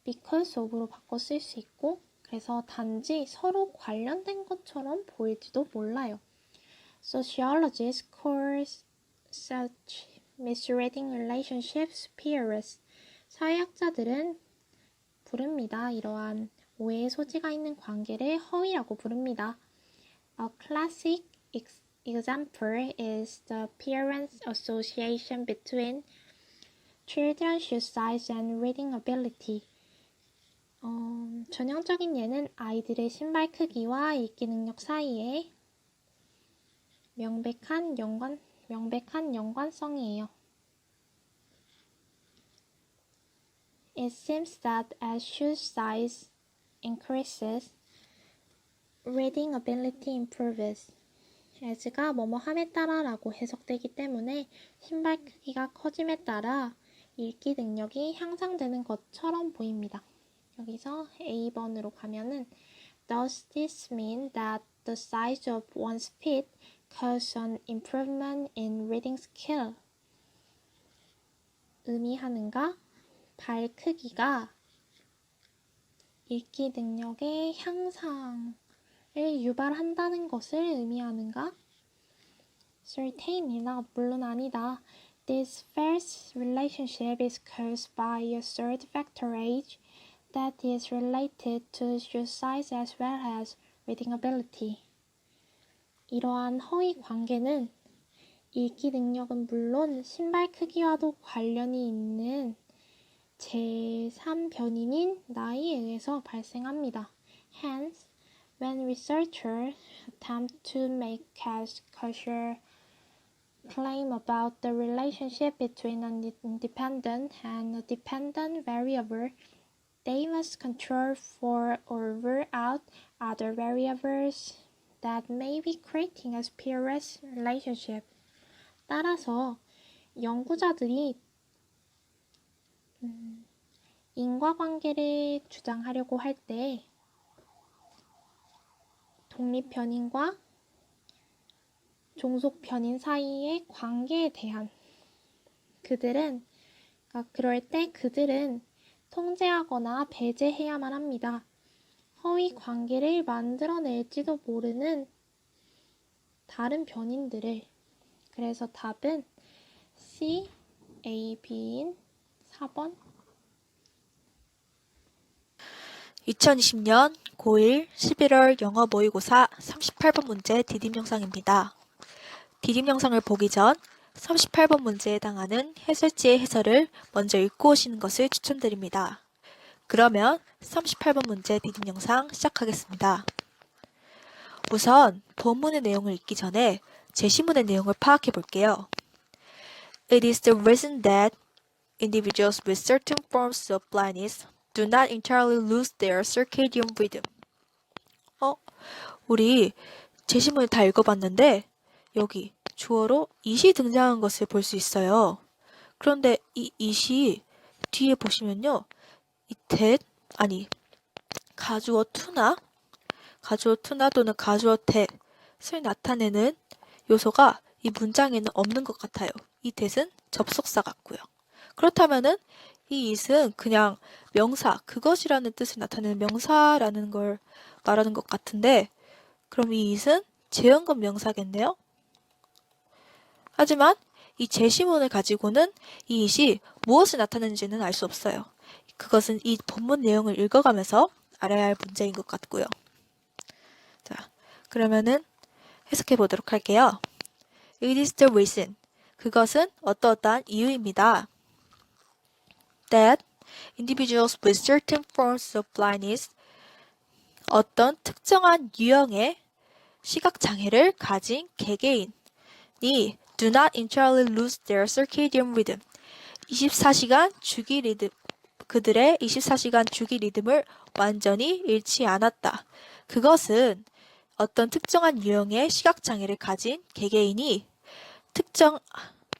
because of로 바꿔 쓸 수 있고 그래서 단지 서로 관련된 것처럼 보일지도 몰라요. Sociologists call such misreading relationships spurious. 사회학자들은 부릅니다. 이러한 오해의 소지가 있는 관계를 허위라고 부릅니다. A classic example is the appearance association between Children shoe size and reading ability. 전형적인 예는 아이들의 신발 크기와 읽기 능력 사이에 명백한 연관성이에요. It seems that as shoe size increases, reading ability improves. as가 뭐뭐함에 따라 라고 해석되기 때문에 신발 크기가 커짐에 따라 읽기 능력이 향상되는 것처럼 보입니다. 여기서 A번으로 가면은 Does this mean that the size of one's feet causes an improvement in reading skill? 의미하는가? 발 크기가 읽기 능력의 향상을 유발한다는 것을 의미하는가? Certainly not. 물론 아니다. This first relationship is caused by a third factor age that is related to shoe size as well as reading ability. 이러한 허위 관계는 읽기 능력은 물론 신발 크기와도 관련이 있는 제3 변인인 나이에 의해서 발생합니다. Hence, when researchers attempt to make causal claim about the relationship between an independent and a dependent variable, they must control for or rule out other variables that may be creating a spurious relationship. 따라서 연구자들이 인과관계를 주장하려고 할 때 독립변인과 종속변인 사이의 관계에 대한 그럴 때 그들은 통제하거나 배제해야만 합니다. 허위 관계를 만들어낼지도 모르는 다른 변인들을. 그래서 답은 C, A, B인 4번. 2020년 고1 11월 영어 모의고사 38번 문제 디딤 영상입니다. 디딤 영상을 보기 전 38번 문제에 해당하는 해설지의 해설을 먼저 읽고 오시는 것을 추천드립니다. 그러면 38번 문제 디딤 영상 시작하겠습니다. 우선 본문의 내용을 읽기 전에 제시문의 내용을 파악해 볼게요. It is the reason that individuals with certain forms of blindness do not entirely lose their circadian rhythm. 우리 제시문을 다 읽어봤는데 여기 주어로 it이 등장한 것을 볼 수 있어요. 그런데 이 it이 뒤에 보시면요. 가주어 to나 또는 가주어 that을 나타내는 요소가 이 문장에는 없는 것 같아요. 이 that은 접속사 같고요. 그렇다면은 이 it은 그냥 명사, 그것이라는 뜻을 나타내는 명사라는 걸 말하는 것 같은데 그럼 이 it은 재현급 명사겠네요? 하지만 이 제시문을 가지고는 이 it이 무엇을 나타내는지는 알 수 없어요. 그것은 이 본문 내용을 읽어가면서 알아야 할 문제인 것 같고요. 자, 그러면은 해석해 보도록 할게요. It is the reason. 그것은 어떠어떠한 이유입니다. That individuals with certain forms of blindness 어떤 특정한 유형의 시각장애를 가진 개개인이 do not entirely lose their circadian rhythm. 24시간 주기 리듬 그들의 24시간 주기 리듬을 완전히 잃지 않았다. 그것은 어떤 특정한 유형의 시각장애를 가진 개개인이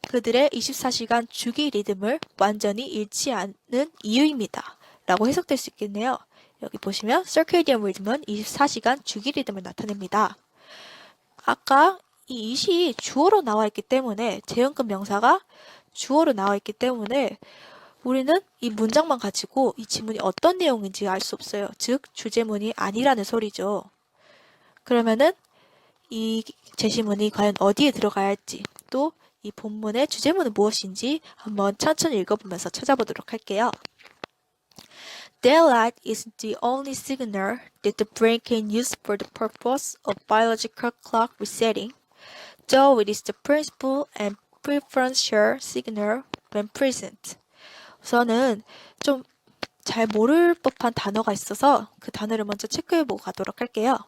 그들의 24시간 주기 리듬을 완전히 잃지 않는 이유입니다. 라고 해석될 수 있겠네요. 여기 보시면 circadian rhythm은 24시간 주기 리듬을 나타냅니다. 아까 이 it이 주어로 나와 있기 때문에 재현급 명사가 주어로 나와 있기 때문에 우리는 이 문장만 가지고 이 지문이 어떤 내용인지 알 수 없어요. 즉 주제문이 아니라는 소리죠. 그러면은 이 제시문이 과연 어디에 들어가야 할지 또 이 본문의 주제문은 무엇인지 한번 천천히 읽어보면서 찾아보도록 할게요. Daylight is the only signal that the brain can use for the purpose of biological clock resetting, though it is the principal and preferential signal when present. 우선은 좀 잘 모를 법한 단어가 있어서 그 단어를 먼저 체크해보고 가도록 할게요.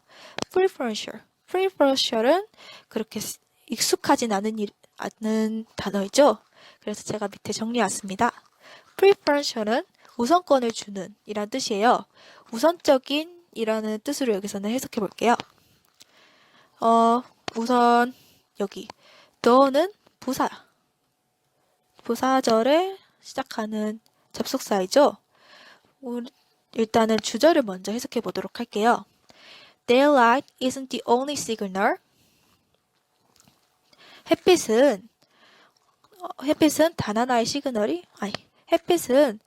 preferential. preferential은 그렇게 익숙하진 않은 단어이죠. 그래서 제가 밑에 정리해왔습니다. preferential은 우선권을 주는 이란 뜻이에요. 우선적인 이라는 뜻으로 여기서는 해석해 볼게요. 우선 여기 the는 부사절에 시작하는 접속사이죠. 일단은 주절을 먼저 해석해 보도록 할게요. Daylight isn't the only signal. 햇빛은 단 하나의 시그널이 햇빛은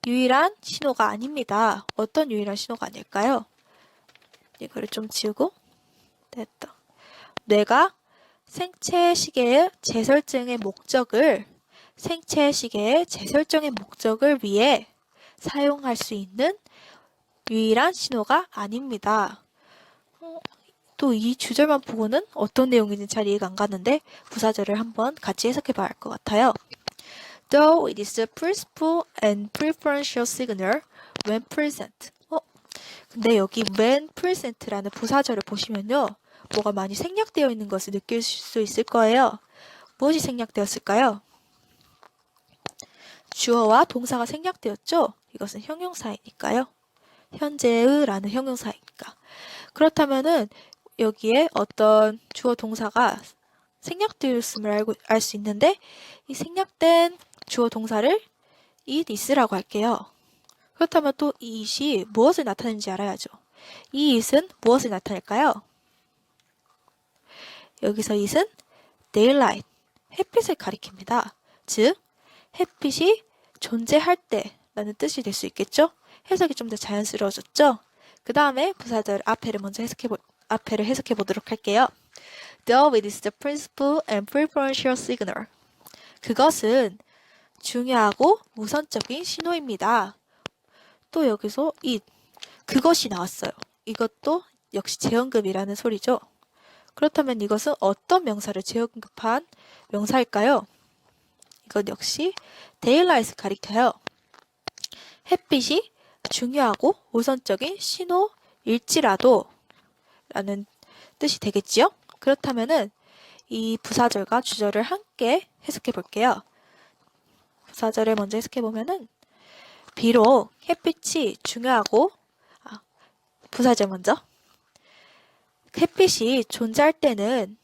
유일한 신호가 아닙니다. 어떤 유일한 신호가 아닐까요? 이거를 좀 지우고 됐다. 뇌가 생체 시계의 재설정의 목적을 위해 사용할 수 있는 유일한 신호가 아닙니다. 또 이 주절만 보고는 어떤 내용인지 잘 이해가 안 가는데 부사절을 한번 같이 해석해 봐야 할 것 같아요. Though it is the principal and preferential signal when present. 근데 여기 when present라는 부사절을 보시면요. 뭐가 많이 생략되어 있는 것을 느낄 수 있을 거예요. 무엇이 생략되었을까요? 주어와 동사가 생략되었죠? 이것은 형용사이니까요. 현재의라는 형용사이니까. 그렇다면은 여기에 어떤 주어 동사가 생략되었음을 알 수 있는데 이 생략된 주어 동사를 it is라고 할게요. 그렇다면 또 이 it이 무엇을 나타내는지 알아야죠. 이 it은 무엇을 나타낼까요? 여기서 it은 daylight, 햇빛을 가리킵니다. 즉, 햇빛이 존재할 때라는 뜻이 될 수 있겠죠? 해석이 좀 더 자연스러워졌죠? 그 다음에 부사절 앞에를 먼저 해석해 보도록 할게요. Though it is the principal and preferential signal. 그것은 중요하고 우선적인 신호입니다. 또 여기서 그것이 나왔어요. 이것도 역시 재언급이라는 소리죠. 그렇다면 이것은 어떤 명사를 재언급한 명사일까요? 이건 역시 daylight을 가리켜요. 햇빛이 중요하고 우선적인 신호일지라도 라는 뜻이 되겠지요? 그렇다면은 이 부사절과 주절을 함께 해석해 볼게요. 부사절을 먼저 해석해 보면은 비록 햇빛이 중요하고 부사절 먼저 햇빛이 존재할 때는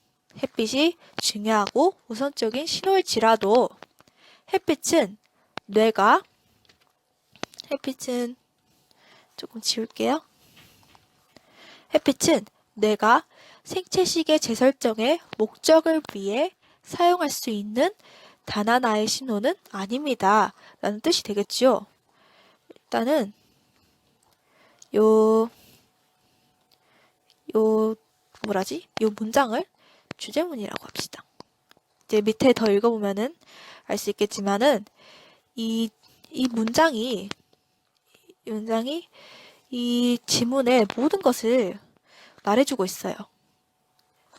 햇빛이 중요하고 우선적인 신호일지라도 햇빛은 조금 지울게요. 햇빛은 뇌가 생체시계 재설정의 목적을 위해 사용할 수 있는 단 하나의 신호는 아닙니다. 라는 뜻이 되겠지요. 일단은 요 문장을 주제문이라고 합시다. 이제 밑에 더 읽어보면은 알 수 있겠지만은 이 문장이 이 지문의 모든 것을 말해주고 있어요.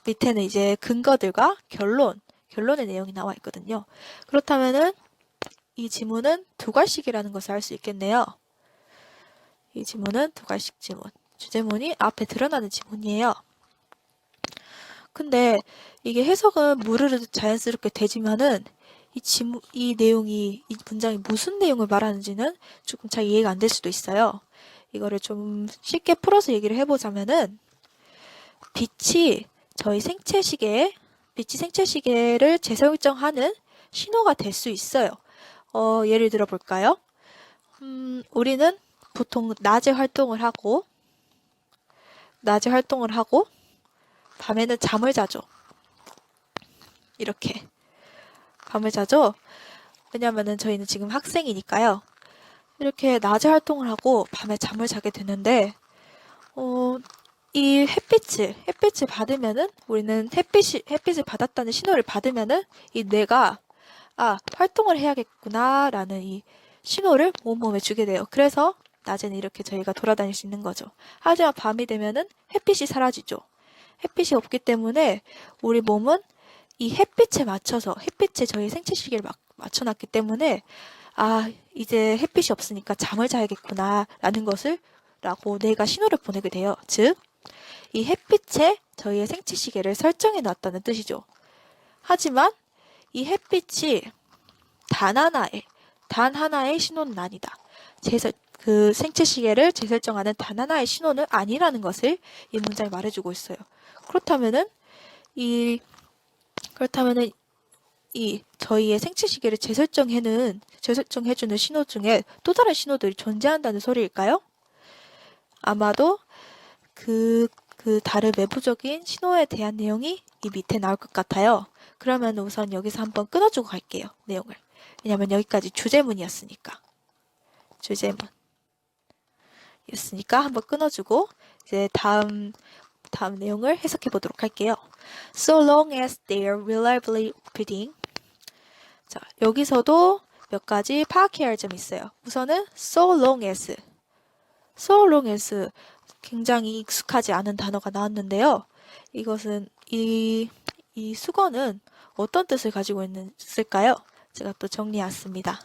밑에는 이제 근거들과 결론의 내용이 나와 있거든요. 그렇다면은 이 지문은 두괄식이라는 것을 알 수 있겠네요. 이 지문은 두괄식 지문. 주제문이 앞에 드러나는 지문이에요. 근데 이게 해석은 무르르 자연스럽게 되지만은 이 문장이 무슨 내용을 말하는지는 조금 잘 이해가 안 될 수도 있어요. 이거를 좀 쉽게 풀어서 얘기를 해보자면은 빛이 생체시계를 재설정하는 신호가 될 수 있어요. 예를 들어 볼까요? 우리는 보통 낮에 활동을 하고 밤에는 잠을 자죠. 이렇게 밤을 자죠. 왜냐면은 저희는 지금 학생이니까요. 이렇게 낮에 활동을 하고 밤에 잠을 자게 되는데 이 햇빛을 받으면은 우리는 햇빛을 받았다는 신호를 받으면은 이 뇌가 활동을 해야겠구나라는 이 신호를 온몸에 주게 돼요. 그래서 낮에는 이렇게 저희가 돌아다닐 수 있는 거죠. 하지만 밤이 되면은 햇빛이 사라지죠. 햇빛이 없기 때문에 우리 몸은 이 햇빛에 맞춰서 저희 생체 시계를 맞춰놨기 때문에 아, 이제 햇빛이 없으니까 잠을 자야겠구나 라고 뇌가 신호를 보내게 돼요. 즉, 이 햇빛에 저희의 생체 시계를 설정해 놨다는 뜻이죠. 하지만 이 햇빛이 단 하나의 신호는 아니다. 그 생체 시계를 재설정하는 단 하나의 신호는 아니라는 것을 이 문장이 말해주고 있어요. 그렇다면은 이 저희의 생체 시계를 재설정해주는 신호 중에 또 다른 신호들이 존재한다는 소리일까요? 아마도 그 다른 외부적인 신호에 대한 내용이 이 밑에 나올 것 같아요. 그러면 우선 여기서 한번 끊어주고 갈게요. 내용을. 왜냐면 여기까지 주제문이었으니까. 한번 끊어주고 이제 다음 내용을 해석해 보도록 할게요. So long as they are reliably repeating. 자, 여기서도 몇 가지 파악해야 할 점이 있어요. 우선은 so long as 굉장히 익숙하지 않은 단어가 나왔는데요. 이것은 이 수거는 어떤 뜻을 가지고 있을까요? 제가 또 정리해왔습니다.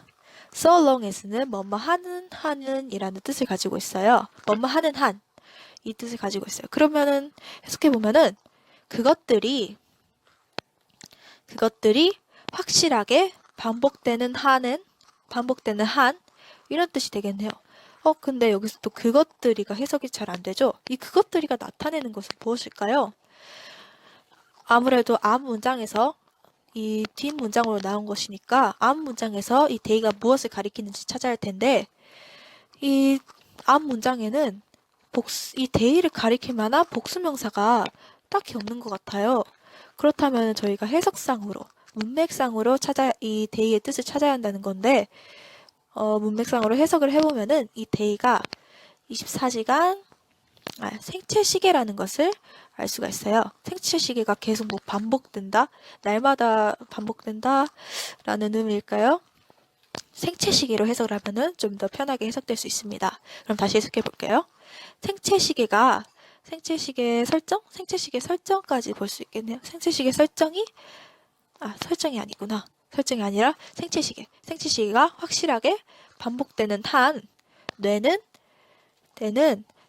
So long as는 뭐뭐 하는 이라는 뜻을 가지고 있어요. 뭐뭐 하는 한 이 뜻을 가지고 있어요. 그러면은 해석해보면은 그것들이 확실하게 반복되는 한 이런 뜻이 되겠네요. 근데 여기서 또 그것들이가 해석이 잘 안 되죠? 이 그것들이가 나타내는 것은 무엇일까요? 아무래도 앞 문장에서 이 뒷문장으로 나온 것이니까 앞 문장에서 이 they가 무엇을 가리키는지 찾아야 할 텐데 이 앞 문장에는 이 they를 가리킬 만한 복수명사가 딱히 없는 것 같아요. 그렇다면 저희가 해석상으로 문맥상으로 이 they의 뜻을 찾아야 한다는 건데 문맥상으로 해석을 해보면은 이 they가 24시간 생체 시계라는 것을 알 수가 있어요. 생체 시계가 계속 반복된다, 날마다 반복된다 라는 의미일까요? 생체 시계로 해석을 하면은 좀 더 편하게 해석될 수 있습니다. 그럼 다시 해석해 볼게요. 생체 시계 설정까지 볼 수 있겠네요. 생체 시계 설정이 아니라 생체 시계가 확실하게 반복되는 한 뇌는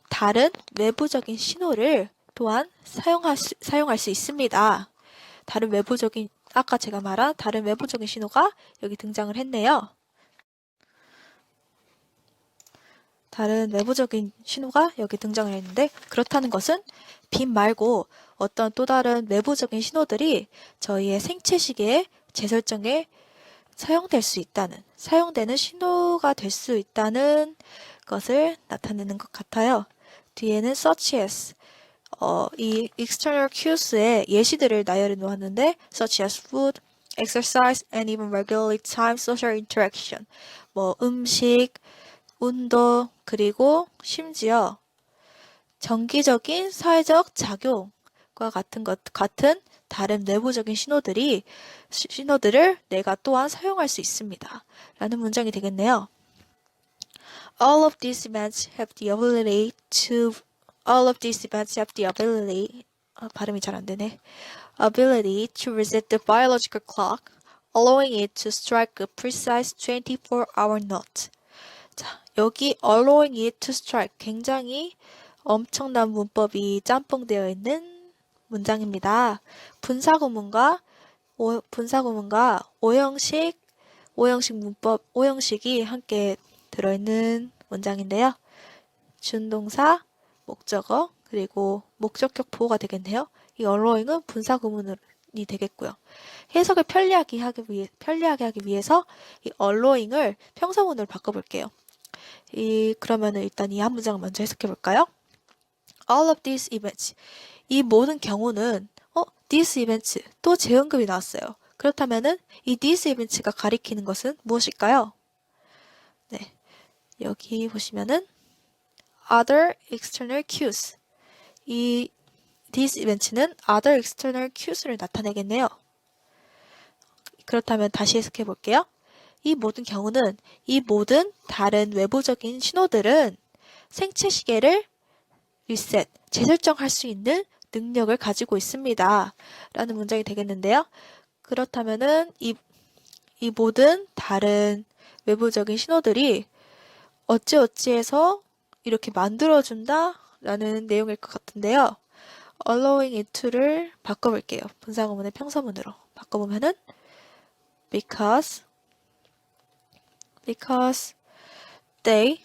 다른 외부적인 신호를 또한 사용할 수 있습니다. 아까 제가 말한 다른 외부적인 신호가 여기 등장을 했네요. 다른 외부적인 신호가 여기 등장을 했는데 그렇다는 것은 빛 말고 어떤 또 다른 외부적인 신호들이 저희의 생체 시계의 재설정에 사용되는 신호가 될 수 있다는 것을 나타내는 것 같아요. 뒤에는 such as 이 external cues의 예시들을 나열해 놓았는데 such as food, exercise, and even regularly timed social interaction 음식, 운동, 그리고 심지어 정기적인 사회적 작용과 같은 다른 내부적인 신호들을 내가 또한 사용할 수 있습니다. 라는 문장이 되겠네요. All of these events have the ability 발음이 잘 안 되네. Ability to reset the biological clock, allowing it to strike a precise 24-hour note. 자, 여기 allowing it to strike 굉장히 엄청난 문법이 짬뽕되어 있는 문장입니다. 분사구문과 오형식이 함께 들어있는 문장인데요. 준동사, 목적어, 그리고 목적격 보호가 되겠네요. 이 allowing은 분사구문이 되겠고요. 해석을 편리하게 하기 위해서 이 allowing을 평서문으로 바꿔볼게요. 그러면은 일단 이 한 문장을 먼저 해석해 볼까요? All of these events. 이 모든 경우는 these events 또 재언급이 나왔어요. 그렇다면은 이 these events가 가리키는 것은 무엇일까요? 네, 여기 보시면은 other external cues. 이 these events는 other external cues를 나타내겠네요. 그렇다면 다시 해석해 볼게요. 이 모든 경우는 이 모든 다른 외부적인 신호들은 생체 시계를 재설정할 수 있는 능력을 가지고 있습니다. 라는 문장이 되겠는데요. 그렇다면은 이 이 모든 다른 외부적인 신호들이 어찌어찌해서 이렇게 만들어준다 라는 내용일 것 같은데요. allowing it to를 바꿔볼게요. 분사구문의 평서문으로 바꿔보면은 because they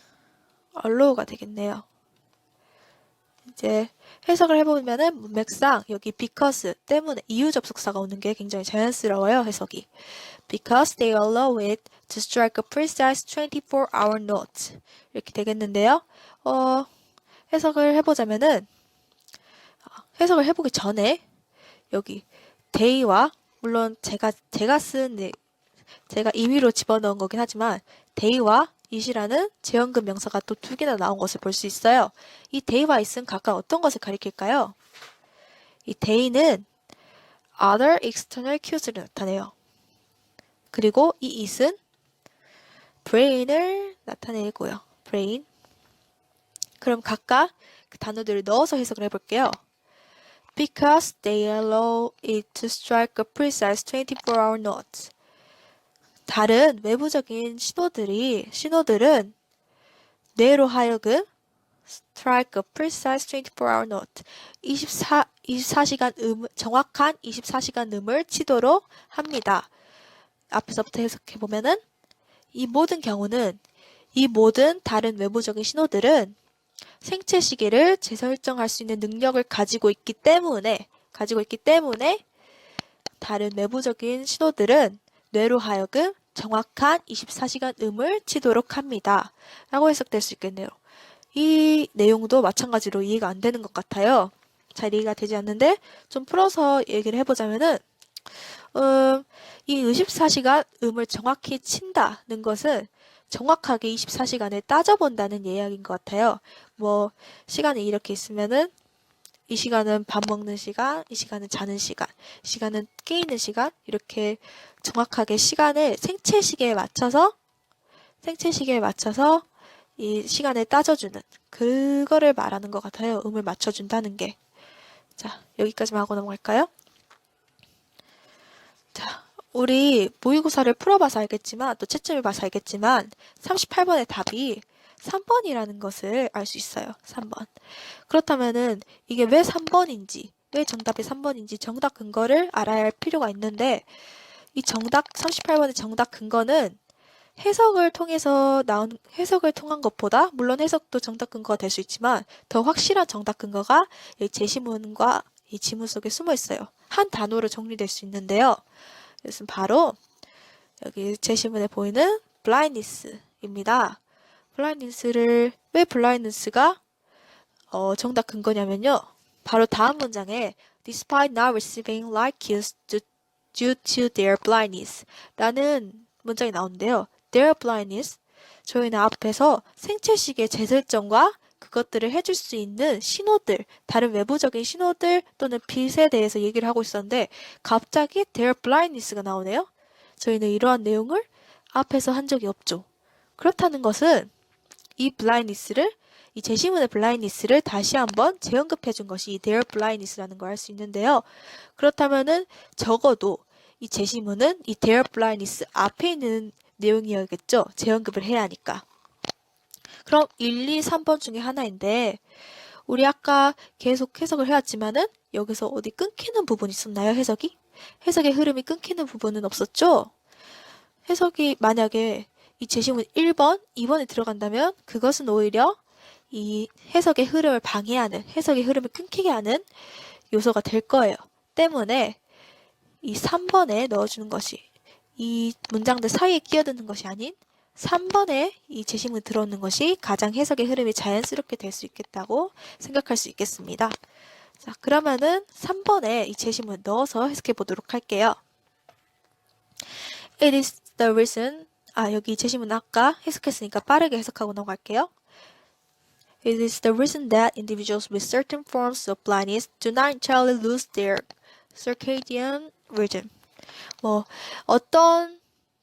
allow가 되겠네요. 이제 해석을 해보면은 문맥상 여기 because 때문에 이유 접속사가 오는 게 굉장히 자연스러워요. 해석이. Because they allow it to strike a precise 24-hour note. 이렇게 되겠는데요. 해석을 해보자면은 해석을 해보기 전에 여기 day와 물론 제가 임의로 집어넣은 거긴 하지만 day와 it이라는 재현급 명사가 또 두 개나 나온 것을 볼 수 있어요. 이 day와 it은 각각 어떤 것을 가리킬까요? 이 day는 other external cues를 나타내요. 그리고 이 it은 brain을 나타내고요. brain. 그럼 각각 그 단어들을 넣어서 해석을 해볼게요. Because they allow it to strike a precise 24-hour note. 다른 외부적인 신호들은 뇌로 하여금 strike a precise 24-hour note. 24시간 정확한 24시간 음을 치도록 합니다. 앞에서부터 해석해보면은 이 모든 경우는 이 모든 다른 외부적인 신호들은 생체 시계를 재설정할 수 있는 능력을 가지고 있기 때문에 다른 외부적인 신호들은 뇌로 하여금 정확한 24시간 음을 치도록 합니다. 라고 해석될 수 있겠네요. 이 내용도 마찬가지로 이해가 안 되는 것 같아요. 잘 이해가 되지 않는데 좀 풀어서 얘기를 해보자면은 이 24시간 음을 정확히 친다는 것은 정확하게 24시간을 따져본다는 이야기인 것 같아요. 뭐 시간이 이렇게 있으면은 이 시간은 밥 먹는 시간, 이 시간은 자는 시간, 이 시간은 깨있는 시간 이렇게 정확하게 시간을 생체 시계에 맞춰서 이 시간을 따져주는 그거를 말하는 것 같아요. 음을 맞춰준다는 게. 자, 여기까지만 하고 넘어갈까요? 자, 우리 모의고사를 풀어봐서 알겠지만 또 채점을 봐서 알겠지만 38번의 답이 3번이라는 것을 알 수 있어요. 3번. 그렇다면은 이게 왜 3번인지, 왜 정답이 3번인지 정답 근거를 알아야 할 필요가 있는데 이 38번의 정답 근거는 해석을 통한 것보다 물론 해석도 정답 근거가 될 수 있지만 더 확실한 정답 근거가 이 제시문과 이 지문 속에 숨어 있어요. 한 단어로 정리될 수 있는데요. 이것은 바로 여기 제시문에 보이는 blindness입니다. 왜 blindness가 정답 근거냐면요. 바로 다음 문장에 despite not receiving light cues due to their blindness 라는 문장이 나오는데요. their blindness 저희는 앞에서 생체시계 재설정과 그것들을 해줄 수 있는 신호들, 다른 외부적인 신호들 또는 빛에 대해서 얘기를 하고 있었는데 갑자기 their blindness가 나오네요. 저희는 이러한 내용을 앞에서 한 적이 없죠. 그렇다는 것은 이 제시문의 blindness를 다시 한번 재언급해 준 것이 이 their blindness라는 걸 알 수 있는데요. 그렇다면은 적어도 이 제시문은 이 their blindness 앞에 있는 내용이어야겠죠. 재언급을 해야 하니까. 그럼 1, 2, 3번 중에 하나인데 우리 아까 계속 해석을 해왔지만은 여기서 어디 끊기는 부분이 있었나요? 해석의 흐름이 끊기는 부분은 없었죠? 해석이 만약에 이 제시문 1번, 2번에 들어간다면 그것은 오히려 이 해석의 흐름을 방해하는, 해석의 흐름을 끊기게 하는 요소가 될 거예요. 때문에 이 3번에 넣어주는 것이 이 문장들 사이에 끼어드는 것이 아닌 3번에 이 제시문이 들어오는 것이 가장 해석의 흐름이 자연스럽게 될 수 있겠다고 생각할 수 있겠습니다. 자, 그러면은 3번에 이 제시문 넣어서 해석해 보도록 할게요. It is the reason 여기 제시문 아까 해석했으니까 빠르게 해석하고 넘어갈게요. It is the reason that individuals with certain forms of blindness do not entirely lose their circadian rhythm. 어떤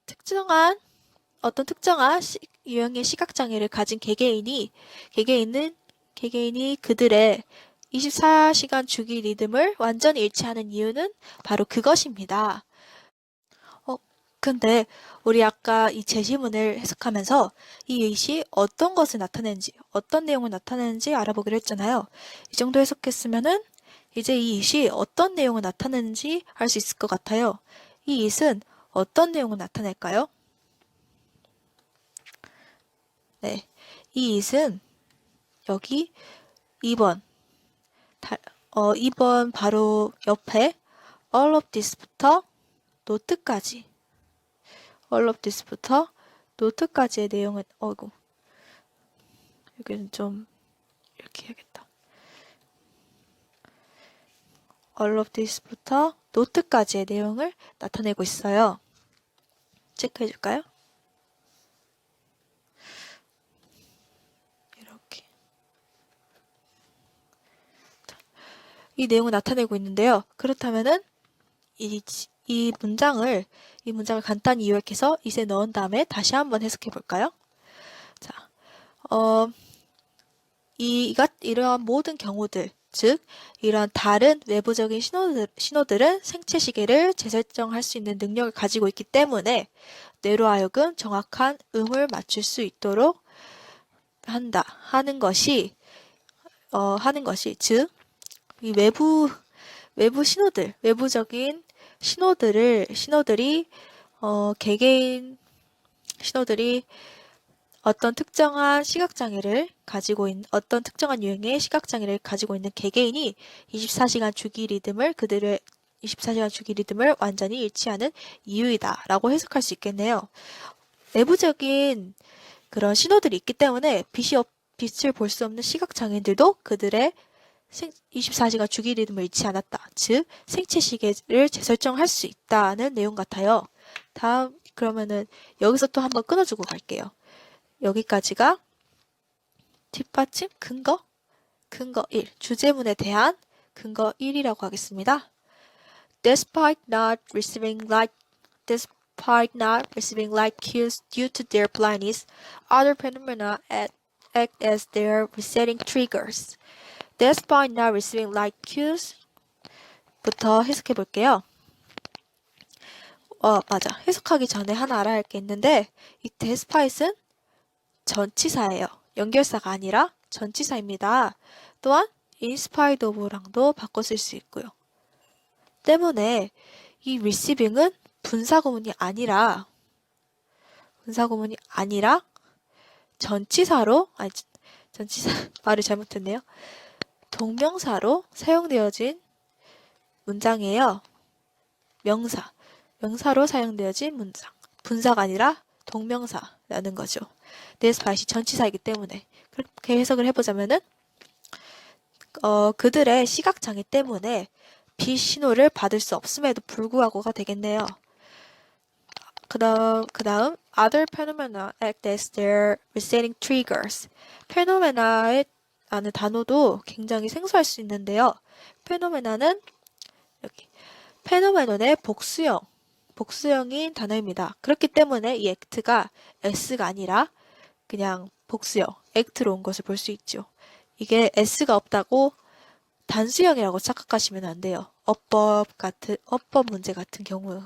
특정한 유형의 시각장애를 가진 개개인이 그들의 24시간 주기 리듬을 완전히 잃지 않은 이유는 바로 그것입니다. 근데 우리 아까 이 제시문을 해석하면서 이 의시 어떤 것을 나타내는지, 어떤 내용을 나타내는지 알아보기로 했잖아요. 이 정도 해석했으면은 이제 이 it이 어떤 내용을 나타내는지 알 수 있을 것 같아요. 이 it은 어떤 내용을 나타낼까요? 네, 이 it은 여기 2번, 2번 바로 옆에 all of this부터 노트까지 all of this부터 노트까지의 내용은 여기는 좀 이렇게 해야겠다. all of this부터 노트까지의 내용을 나타내고 있어요. 체크해 줄까요? 이렇게 이 내용을 나타내고 있는데요. 그렇다면은 이 문장을 간단히 요약해서 it에 넣은 다음에 다시 한번 해석해 볼까요? 자, 이러한 모든 경우들, 즉 이러한 다른 외부적인 신호들은 생체 시계를 재설정할 수 있는 능력을 가지고 있기 때문에 뇌로 하여금 정확한 음을 맞출 수 있도록 하는 것이 즉 이 외부 신호들, 외부적인 신호들이 개개인 신호들이 어떤 특정한 유형의 시각장애를 가지고 있는 개개인이 24시간 주기 리듬을 완전히 일치하는 이유이다라고 해석할 수 있겠네요. 내부적인 그런 신호들이 있기 때문에 빛을 볼 수 없는 시각장애인들도 그들의 24시간 주기 리듬을 잃지 않았다. 즉, 생체 시계를 재설정할 수 있다는 내용 같아요. 다음, 그러면은 여기서 또 한번 끊어주고 갈게요. 여기까지가 뒷받침 근거 1, 주제문에 대한 근거 1이라고 하겠습니다. Despite not receiving light cues due to their blindness, other phenomena act as their resetting triggers. Despite not receiving light cues 부터 해석해 볼게요. 맞아. 해석하기 전에 하나 알아야 할 게 있는데 이 despite은 전치사예요. 연결사가 아니라 전치사입니다. 또한 in spite of랑도 바꿔 쓸 수 있고요. 때문에 이 receiving은 분사구문이 아니라 전치사 말을 잘못했네요. 동명사로 사용되어진 문장이에요. 명사로 사용되어진 문장. 분사가 아니라 동명사라는 거죠. despite이 전치사이기 때문에 그렇게 해석을 해보자면은 그들의 시각장애 때문에 빛 신호를 받을 수 없음에도 불구하고가 되겠네요. 그 다음 other phenomena act as their resetting triggers. 페노메나라는 단어도 굉장히 생소할 수 있는데요. 페노메나는 여기 페노메논의 복수형인 단어입니다. 그렇기 때문에 이 act가 s가 아니라 그냥 복수형, act로 온 것을 볼 수 있죠. 이게 s가 없다고 단수형이라고 착각하시면 안 돼요. 어법 문제 같은 경우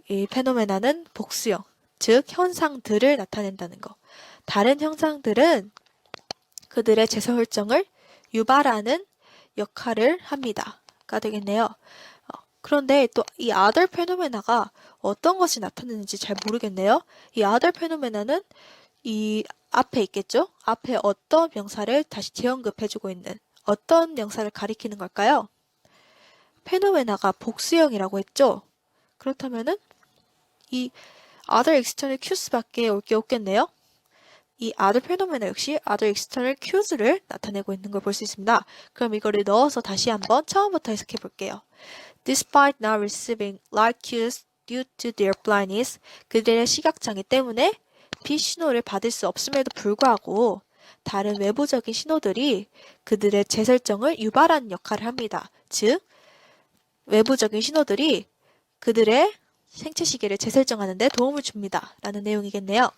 이 페노메나는 복수형, 즉 현상들을 나타낸다는 거. 다른 현상들은 그들의 재설정을 유발하는 역할을 합니다.가 되겠네요. 그런데 또 이 other phenomena가 어떤 것이 나타내는지 잘 모르겠네요. 이 other phenomena는 이 앞에 있겠죠? 앞에 어떤 명사를 다시 재언급해주고 있는 어떤 명사를 가리키는 걸까요? 페노메나가 복수형이라고 했죠? 그렇다면은 이 other external cues밖에 올 게 없겠네요? 이 other phenomena 역시 other external cues를 나타내고 있는 걸 볼 수 있습니다. 그럼 이거를 넣어서 다시 한번 처음부터 해석해 볼게요. Despite not receiving light cues due to their blindness, 그들의 시각장애 때문에 빛 신호를 받을 수 없음에도 불구하고 다른 외부적인 신호들이 그들의 재설정을 유발하는 역할을 합니다. 즉, 외부적인 신호들이 그들의 생체 시계를 재설정하는 데 도움을 줍니다. 라는 내용이겠네요.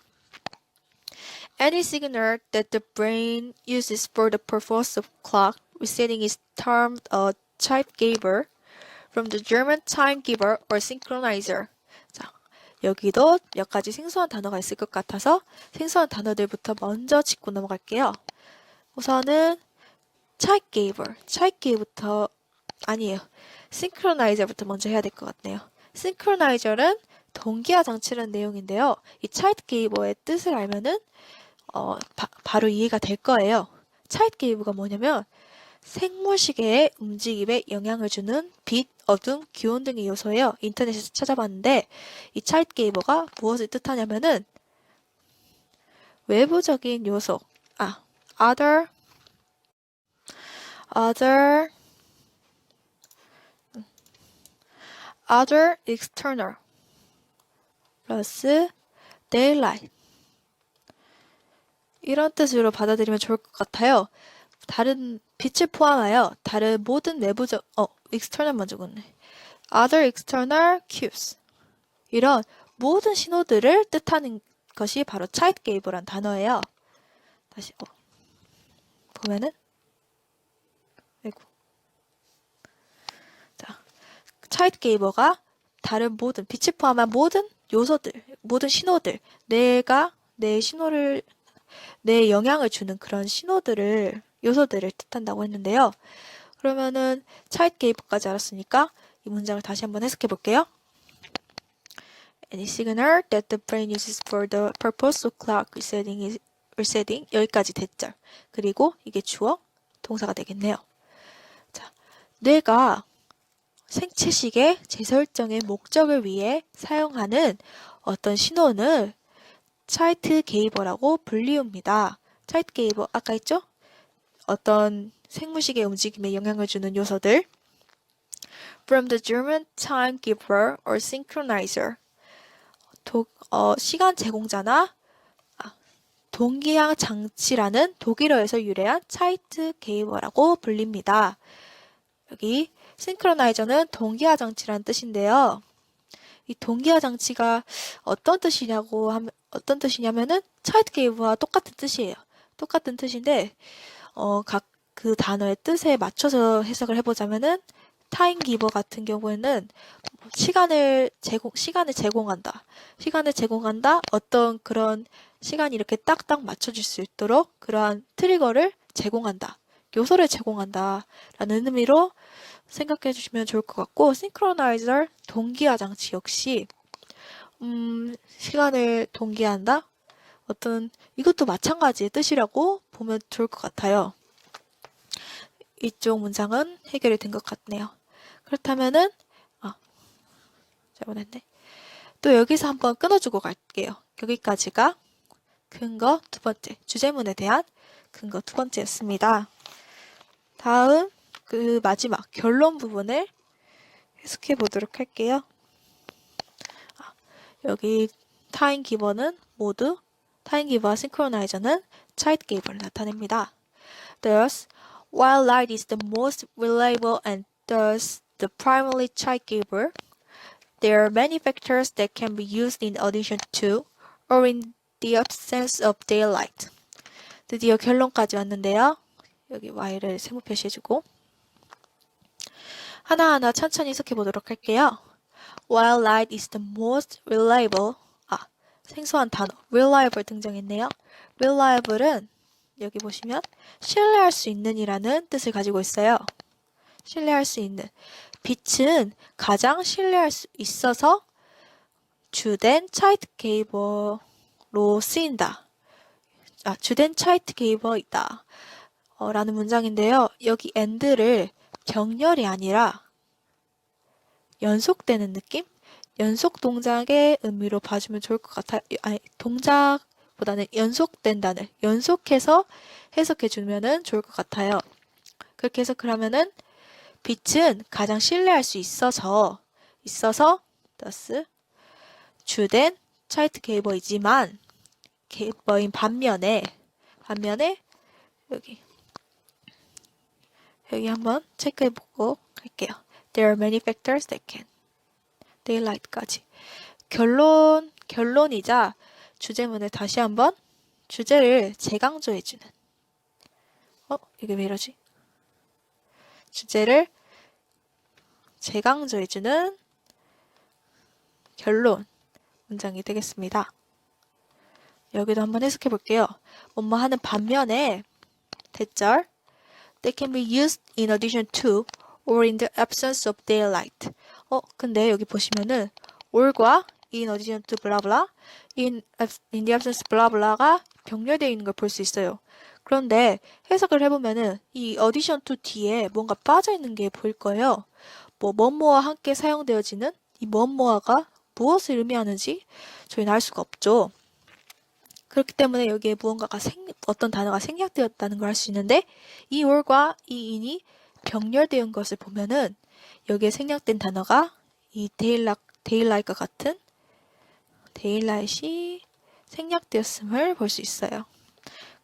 Any signal that the brain uses for the purpose of clock resetting is termed a Zeitgeber, from the German timegeber or synchronizer. 자, 여기도 몇 가지 생소한 단어가 있을 것 같아서 생소한 단어들부터 먼저 짚고 넘어갈게요. 우선은 child기부터 아니에요. synchronizer부터 먼저 해야 될 것 같네요. synchronizer는 동기화 장치라는 내용인데요. 이 child기의 뜻을 알면은 바로 이해가 될 거예요. child기가 뭐냐면 생물시계의 움직임에 영향을 주는 빛, 어둠, 기온 등의 요소예요. 인터넷에서 찾아봤는데 이 child가 무엇을 뜻하냐면은 외부적인 요소, other external 플러스 daylight 이런 뜻으로 받아들이면 좋을 것 같아요. 다른 빛을 포함하여 다른 모든 외부적 external 먼저 걷네. other external cues 이런 모든 신호들을 뜻하는 것이 바로 child기란 단어예요. 다시 보면은 자, child가 다른 모든 빛을 포함한 모든 요소들, 모든 신호들, 내 영향을 주는 그런 요소들을 뜻한다고 했는데요. 그러면은 child까지 알았으니까 이 문장을 다시 한번 해석해 볼게요. Any signal that the brain uses for the purpose of clock resetting 여기까지 대절. 그리고 이게 주어, 동사가 되겠네요. 자, 뇌가 생체시계 재설정의 목적을 위해 사용하는 어떤 신호는 child기라고 불리웁니다. child기 아까 했죠? 어떤 생물시계 움직임에 영향을 주는 요소들. From the German timekeeper or synchronizer. 시간 제공자나 동기화 장치라는 독일어에서 유래한 child기라고 불립니다. 여기 synchronizer는 동기화 장치라는 뜻인데요. 이 동기화 장치가 어떤 뜻이냐면은 child기와 똑같은 뜻이에요. 똑같은 뜻인데 각 그 단어의 뜻에 맞춰서 해석을 해보자면은 타임기버 같은 경우에는 시간을 제공한다. 어떤 그런 시간이 이렇게 딱딱 맞춰질 수 있도록 그러한 트리거를 제공한다. 요소를 제공한다. 라는 의미로 생각해 주시면 좋을 것 같고, synchronizer, 동기화 장치 역시 시간을 동기화한다? 이것도 마찬가지의 뜻이라고 보면 좋을 것 같아요. 이쪽 문장은 해결이 된 것 같네요. 그렇다면은 잘못했네. 또 여기서 한번 끊어주고 갈게요. 여기까지가 근거 두 번째, 주제문에 대한 근거 두 번째였습니다. 다음 그 마지막 결론 부분을 해석해 보도록 할게요. 여기 타임기버는 모두 타임기버와 싱크로나이저는 child기버를 나타냅니다. Thus, while light is the most reliable and thus the primary childgiver, there are many factors that can be used in addition to or in the absence of daylight. 드디어 결론까지 왔는데요. 여기 Y를 세모 표시해주고 하나하나 천천히 해석해 보도록 할게요. While light is the most reliable, 생소한 단어 reliable 등장했네요. reliable은 여기 보시면 신뢰할 수 있는 이라는 뜻을 가지고 있어요. 신뢰할 수 있는. 빛은 가장 신뢰할 수 있어서 주된 childgiver로 쓰인다. 주된 childgiver이다. 라는 문장인데요. 여기 and를 병렬이 아니라 연속되는 느낌? 연속 동작의 의미로 봐주면 좋을 것 같아요. 동작보다는 연속된다는, 연속해서 해석해주면 좋을 것 같아요. 그렇게 해석을 하면은 빛은 가장 신뢰할 수 있어서 thus 주된 childgiver이지만 기버인 반면에 여기 한번 체크해보고 할게요. There are many factors that can. daylight까지. 결론이자 주제문을 다시 한번 주제를 재강조해주는. 이게 왜 이러지? 주제를 재강조해주는 결론. 문장이 되겠습니다. 여기도 한번 해석해 볼게요. 뭐뭐 하는 반면에 대절 They can be used in addition to or in the absence of daylight. 근데 여기 보시면은 or과 in addition to blah blah, in the absence blah blah가 병렬되어 있는 걸 볼 수 있어요. 그런데 해석을 해보면은 이 addition to 뒤에 뭔가 빠져 있는 게 보일 거예요. 뭐뭐와 함께 사용되어지는 이 뭐뭐가 무엇을 의미하는지 저희는 알 수가 없죠. 그렇기 때문에 여기에 무언가가 어떤 단어가 생략되었다는 걸 알 수 있는데 이 or과 이 in이 병렬되어 것을 보면은 여기에 생략된 단어가 이 daylight과 같은 daylight이 생략되었음을 볼 수 있어요.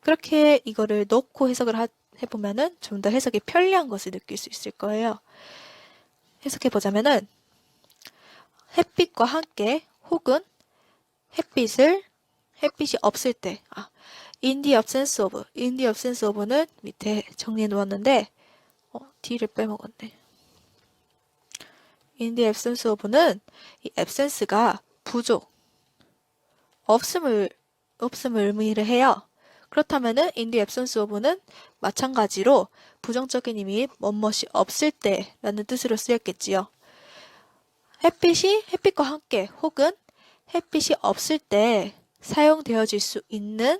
그렇게 이거를 넣고 해석을 해보면은 좀 더 해석이 편리한 것을 느낄 수 있을 거예요. 해석해보자면은 햇빛과 함께 혹은 햇빛이 없을 때 in the absence of는 밑에 정리해 놓았는데 D를 빼먹었네. in the absence of는 이 absence가 부족, 없음을 의미를 해요. 그렇다면은 in the absence of는 마찬가지로 부정적인 의미 뭐뭇이 없을 때라는 뜻으로 쓰였겠지요. 햇빛과 함께 혹은 햇빛이 없을 때 사용되어질 수 있는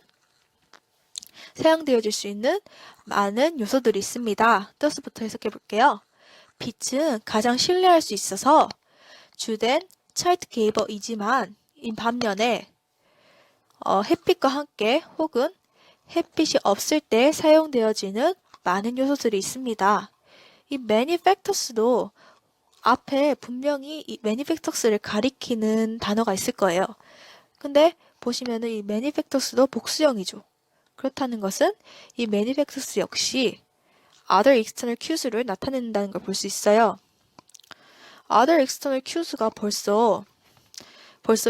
많은 요소들이 있습니다. 뜻부터 해석해 볼게요. 빛은 가장 신뢰할 수 있어서 주된 차이트게이버이지만 반면에 햇빛과 함께 혹은 햇빛이 없을 때 사용되어지는 많은 요소들이 있습니다. 이 many factors도 앞에 분명히 이 many factors를 가리키는 단어가 있을 거예요. 근데 보시면은 이 many factors도 복수형이죠. 그렇다는 것은 이 many factors 역시 other external cues를 나타낸다는 걸 볼 수 있어요. other external cues가 벌써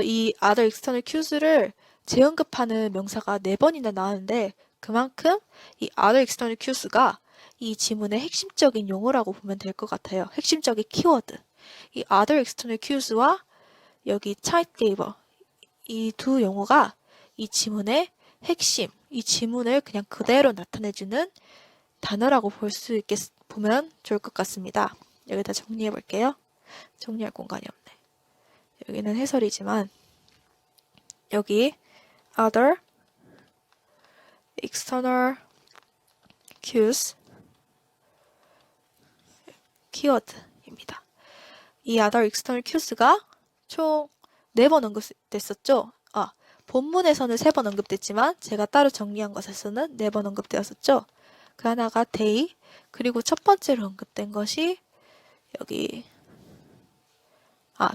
이 other external cues를 재언급하는 명사가 4번이나 나왔는데 그만큼 이 other external cues가 이 지문의 핵심적인 용어라고 보면 될 것 같아요. 핵심적인 키워드. 이 other external cues와 여기 차이트게이버 이 두 용어가 이 지문의 핵심, 이 지문을 그냥 그대로 나타내주는 단어라고 보면 좋을 것 같습니다. 여기다 정리해 볼게요. 정리할 공간이 없네. 여기는 해설이지만 여기 other external cues 키워드입니다. 이 other external cues가 총 4번 언급됐었죠. 본문에서는 3번 언급됐지만 제가 따로 정리한 것에서는 4번 언급되었었죠. 그 하나가 day, 그리고 첫 번째로 언급된 것이 여기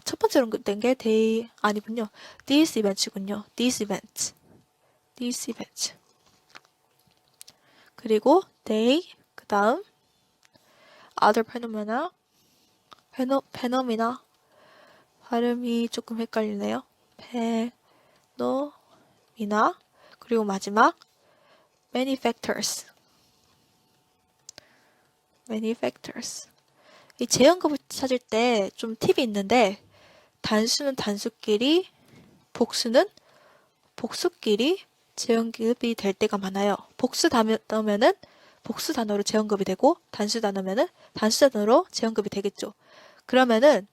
첫 번째로 언급된 게 day 아니군요. These events군요. These events. 그리고 day, 그 다음 other phenomena 발음이 조금 헷갈리네요. phenomena 그리고 마지막 many factors. 이 재언급을 찾을 때 좀 팁이 있는데 단수는 단수끼리, 복수는 복수끼리 재언급이 될 때가 많아요. 복수 단어면은 복수 단어로 재언급이 되고 단수 단어면은 단수 단어로 재언급이 되겠죠. 그러면은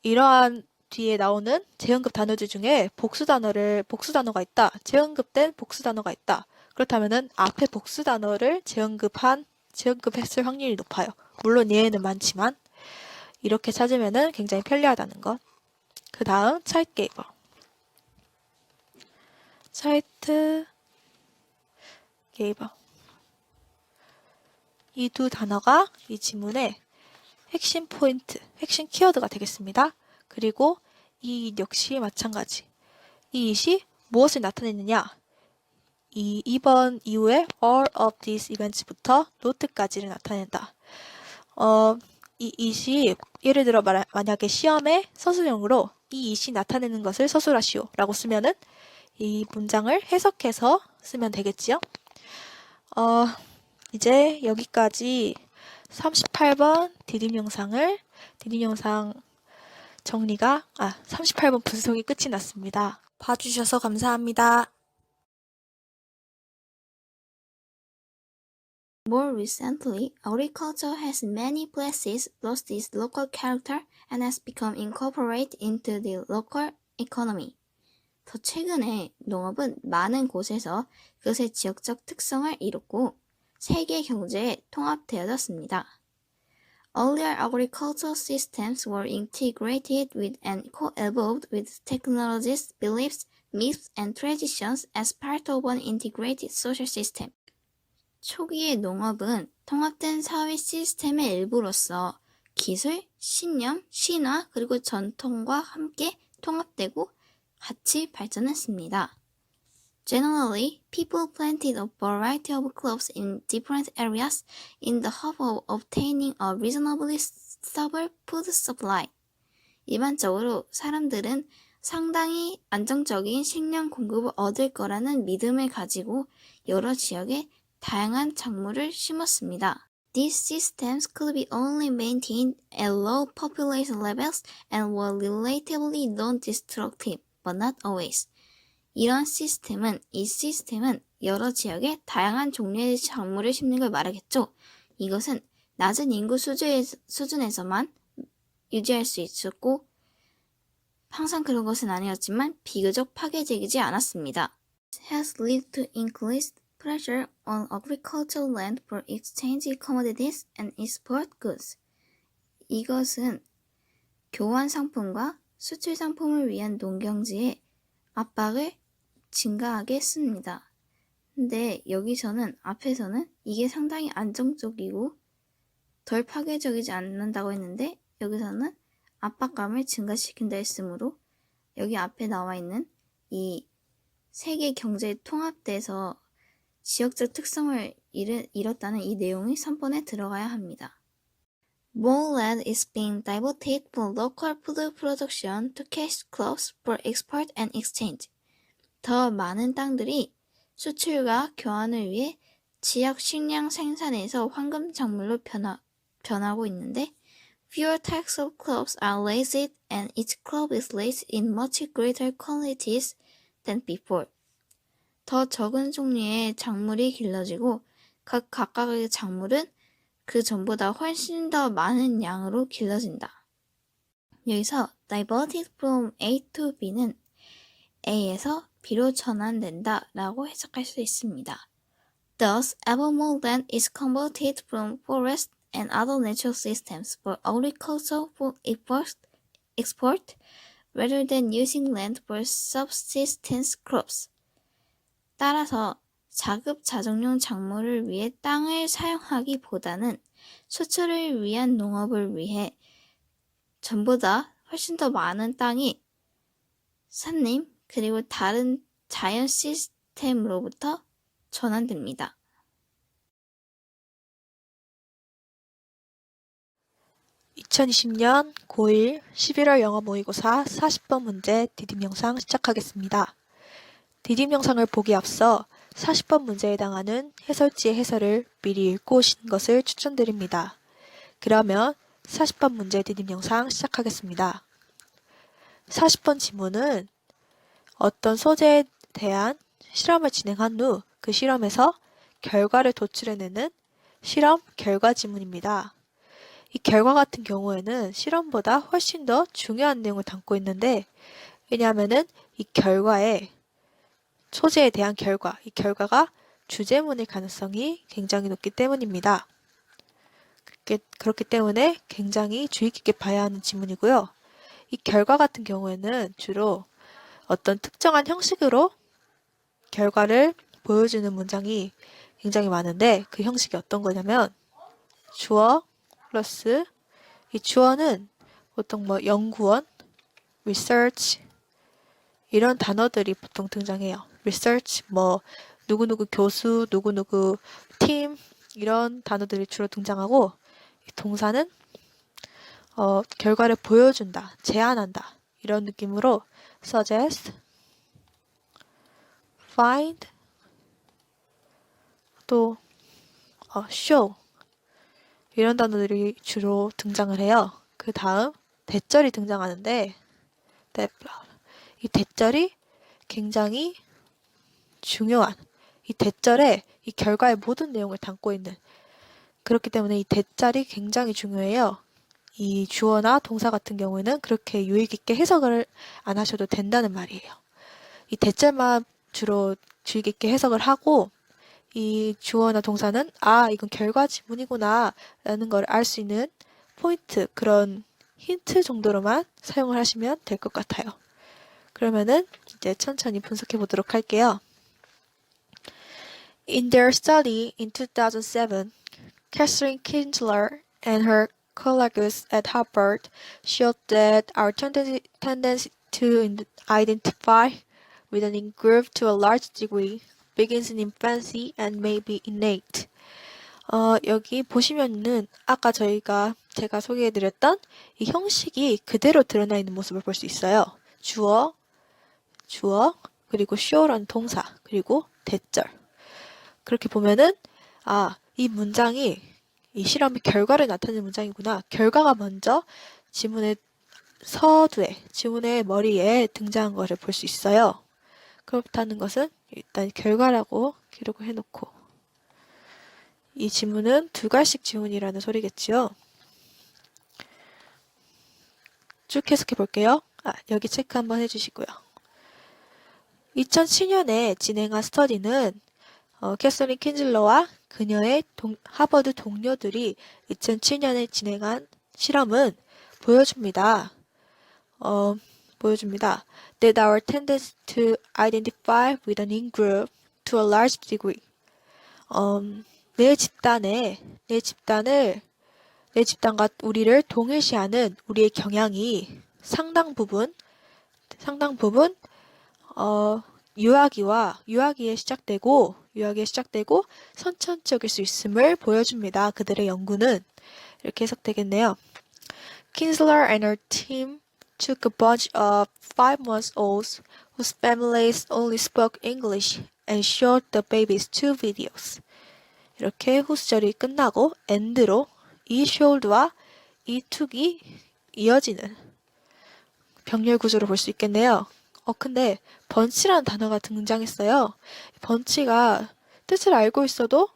이러한 뒤에 나오는 재언급 단어들 중에 복수 단어가 있다. 재언급된 복수 단어가 있다. 그렇다면은 앞에 복수 단어를 재언급했을 확률이 높아요. 물론 예외는 많지만 이렇게 찾으면은 굉장히 편리하다는 것. 그 다음 차이트게이버. 이 두 단어가 이 지문의 핵심 포인트, 핵심 키워드가 되겠습니다. 그리고 이 역시 마찬가지. 이 it이 무엇을 나타내느냐? 이 2번 이후에 all of these events부터 note까지를 나타낸다. 이 it이 예를 들어 만약에 시험에 서술형으로 이 it이 나타내는 것을 서술하시오 라고 쓰면은 이 문장을 해석해서 쓰면 되겠지요. 이제 여기까지 38번 디딤 영상 정리가 38번 분석이 끝이 났습니다. 봐주셔서 감사합니다. More recently, agriculture has in many places lost its local character and has become incorporated into the local economy. 더 최근에 농업은 많은 곳에서 그것의 지역적 특성을 잃었고 세계 경제에 통합되어졌습니다. Earlier agricultural systems were integrated with and co-evolved with technologies, beliefs, myths, and traditions as part of an integrated social system. 초기의 농업은 통합된 사회 시스템의 일부로서 기술, 신념, 신화, 그리고 전통과 함께 통합되고 같이 발전했습니다. Generally, people planted a variety of crops in different areas in the hope of obtaining a reasonably stable food supply. 일반적으로 사람들은 상당히 안정적인 식량 공급을 얻을 거라는 믿음을 가지고 여러 지역에 다양한 작물을 심었습니다. These systems could be only maintained at low population levels and were relatively non-destructive, but not always. 이 시스템은 여러 지역에 다양한 종류의 작물을 심는 걸 말하겠죠. 이것은 낮은 인구 수준에서만 유지할 수 있었고 항상 그런 것은 아니었지만 비교적 파괴적이지 않았습니다. This has led to increased pressure on agricultural land for exchange commodities and export goods. 이것은 교환 상품과 수출 상품을 위한 농경지에 압박을 증가하게 했습니다. 근데 앞에서는 이게 상당히 안정적이고 덜 파괴적이지 않는다고 했는데 여기서는 압박감을 증가시킨다 했으므로 여기 앞에 나와 있는 이 세계 경제에 통합돼서 지역적 특성을 잃었다는 이 내용이 3번에 들어가야 합니다. More land is being diverted from local food production to cash crops for export and exchange. 더 많은 땅들이 수출과 교환을 위해 지역 식량 생산에서 황금 작물로 변하고 있는데 fewer types of crops are raised and each crop is raised in much greater quantities than before. 더 적은 종류의 작물이 길러지고 각각의 작물은 그 전보다 훨씬 더 많은 양으로 길러진다. 여기서 diverted from A to B는 A에서 B로 전환된다 라고 해석할 수 있습니다. Thus, ever more land is converted from forest and other natural systems for agriculture for export rather than using land for subsistence crops. 따라서 자급자족용 작물을 위해 땅을 사용하기보다는 수출을 위한 농업을 위해 전보다 훨씬 더 많은 땅이 산림 그리고 다른 자연 시스템으로부터 전환됩니다. (2020년) 고1 11월 영어 모의고사 40번 문제 디딤 영상 시작하겠습니다. 디딤 영상을 보기 앞서 40번 문제에 해당하는 해설지의 해설을 미리 읽고 오시는 것을 추천드립니다. 그러면 40번 문제 디딤 영상 시작하겠습니다. 40번 지문은 어떤 소재에 대한 실험을 진행한 후 그 실험에서 결과를 도출해내는 실험 결과 지문입니다. 이 결과 같은 경우에는 실험보다 훨씬 더 중요한 내용을 담고 있는데 왜냐하면은 이 결과에 소재에 대한 이 결과가 주제문일 가능성이 굉장히 높기 때문입니다. 그렇기 때문에 굉장히 주의 깊게 봐야 하는 지문이고요. 이 결과 같은 경우에는 주로 어떤 특정한 형식으로 결과를 보여주는 문장이 굉장히 많은데 그 형식이 어떤 거냐면 주어 플러스 이 주어는 보통 연구원, research 이런 단어들이 보통 등장해요. research 누구누구 교수, 누구누구 팀 이런 단어들이 주로 등장하고 동사는 결과를 보여준다, 제안한다 이런 느낌으로 suggest, find 또 show 이런 단어들이 주로 등장을 해요. 그 다음 대절이 등장하는데 이 대절이 굉장히 중요한 이 대절에 이 결과의 모든 내용을 담고 있는 그렇기 때문에 이 대절이 굉장히 중요해요. 이 주어나 동사 같은 경우에는 그렇게 유익 있게 해석을 안 하셔도 된다는 말이에요. 이 대절만 주로 주의 깊게 해석을 하고 이 주어나 동사는 이건 결과 지문이구나 라는 걸 알 수 있는 포인트, 그런 힌트 정도로만 사용을 하시면 될 것 같아요. 그러면은 이제 천천히 분석해 보도록 할게요. In their study in 2007, Catherine Kinsler and her colleagues at Harvard showed that our tendency to identify with an in-group to a large degree begins in infancy and may be innate. 여기 보시면은 아까 제가 소개해드렸던 이 형식이 그대로 드러나 있는 모습을 볼 수 있어요. 주어, 그리고 show라는 동사, 그리고 대절. 그렇게 보면은 이 문장이 이 실험의 결과를 나타내는 문장이구나. 결과가 먼저 지문의 지문의 머리에 등장한 것을 볼 수 있어요. 그렇다는 것은 일단 결과라고 기록을 해놓고 이 지문은 두 갈씩 지문이라는 소리겠지요. 쭉 해석해 볼게요. 여기 체크 한번 해주시고요. 2007년에 진행한 스터디는 캐서린 킨즐러와 그녀의 하버드 동료들이 2007년에 진행한 실험은 보여줍니다. That our tendency to identify with an in-group to a large degree. 내 집단과 우리를 동일시하는 우리의 경향이 상당 부분 유아기에 시작되고 선천적일 수 있음을 보여줍니다. 그들의 연구는 이렇게 해석되겠네요. Kinsler and her team took a bunch of 5-month-olds whose families only spoke English and showed the babies 2 videos. 이렇게 후수절이 끝나고 and로 이 showed와 이 took이 이어지는 병렬 구조를 볼 수 있겠네요. 근데 번치라는 단어가 등장했어요. 번치가 뜻을 알고 있어도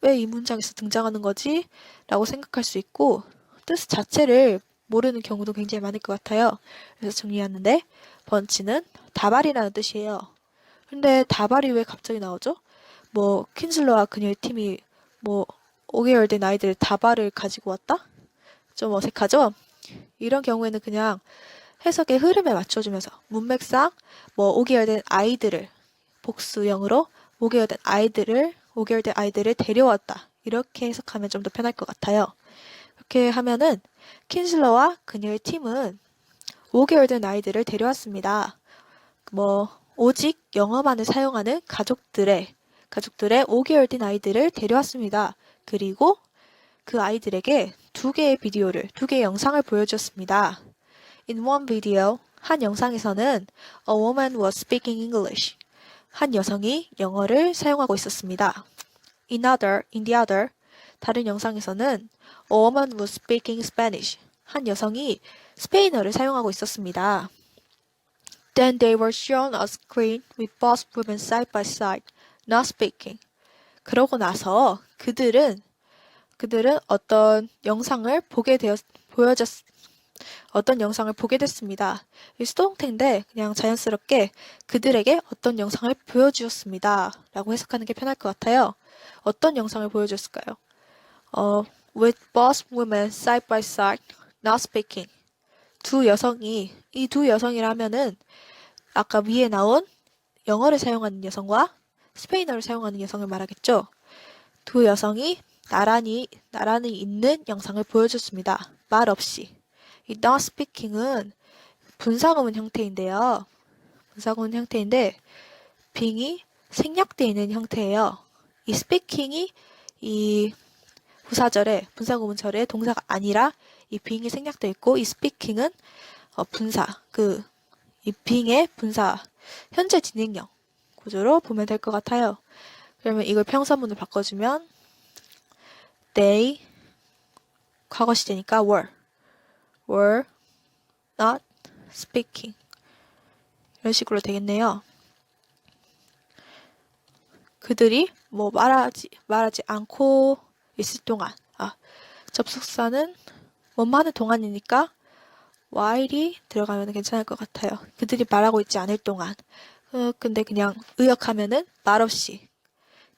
왜 이 문장에서 등장하는 거지? 라고 생각할 수 있고 뜻 자체를 모르는 경우도 굉장히 많을 것 같아요. 그래서 정리했는데 번치는 다발이라는 뜻이에요. 근데 다발이 왜 갑자기 나오죠? 킨슬러와 그녀의 팀이 5개월 된 아이들 다발을 가지고 왔다? 좀 어색하죠? 이런 경우에는 그냥 해석의 흐름에 맞춰주면서 문맥상 5개월 된 아이들을 복수형으로 5개월 된 아이들을 데려왔다. 이렇게 해석하면 좀 더 편할 것 같아요. 그렇게 하면은 킨슬러와 그녀의 팀은 5개월 된 아이들을 데려왔습니다. 오직 영어만을 사용하는 가족들의 5개월 된 아이들을 데려왔습니다. 그리고 그 아이들에게 2개의 영상을 보여주었습니다. In one video, 한 영상에서는 a woman was speaking English. 한 여성이 영어를 사용하고 있었습니다. In the other, 다른 영상에서는 a woman was speaking Spanish. 한 여성이 스페인어를 사용하고 있었습니다. Then they were shown a screen with both women side by side, not speaking. 그러고 나서 그들은 어떤 영상을 보게 됐습니다. 이 수동태인데 그냥 자연스럽게 그들에게 어떤 영상을 보여주었습니다. 라고 해석하는 게 편할 것 같아요. 어떤 영상을 보여줬을까요? With both women side by side, not speaking. 이 두 여성이라면은 아까 위에 나온 영어를 사용하는 여성과 스페인어를 사용하는 여성을 말하겠죠. 두 여성이 나란히 있는 영상을 보여줬습니다. 말 없이. 이 not speaking은 분사구문 형태인데 being이 생략되어 있는 형태예요. 이 speaking이 이 부사절에 분사구문절에 동사가 아니라 이 being이 생략되어 있고 이 speaking은 분사 이 being의 분사 현재 진행형 구조로 보면 될 것 같아요. 그러면 이걸 평서문으로 바꿔주면 they 과거 시제니까 were not speaking. 이런 식으로 되겠네요. 그들이 뭐 말하지 않고 있을 동안, 접속사는 뭐뭐 하는 동안이니까 while이 들어가면 괜찮을 것 같아요. 그들이 말하고 있지 않을 동안. 근데 그냥 의역하면은 말없이.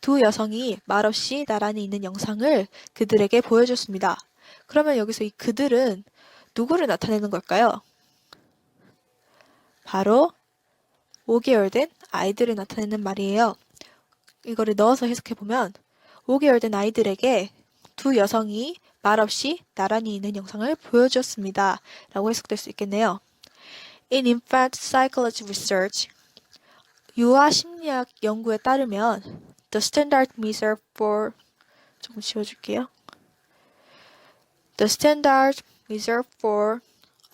두 여성이 말없이 나란히 있는 영상을 그들에게 보여줬습니다. 그러면 여기서 이 그들은 누구를 나타내는 걸까요? 바로 5개월 된 아이들을 나타내는 말이에요. 이거를 넣어서 해석해보면 5개월 된 아이들에게 두 여성이 말없이 나란히 있는 영상을 보여주었습니다. 라고 해석될 수 있겠네요. In infant psychology research, 유아 심리학 연구에 따르면 the standard measure for 조금 지워줄게요. The standard measure for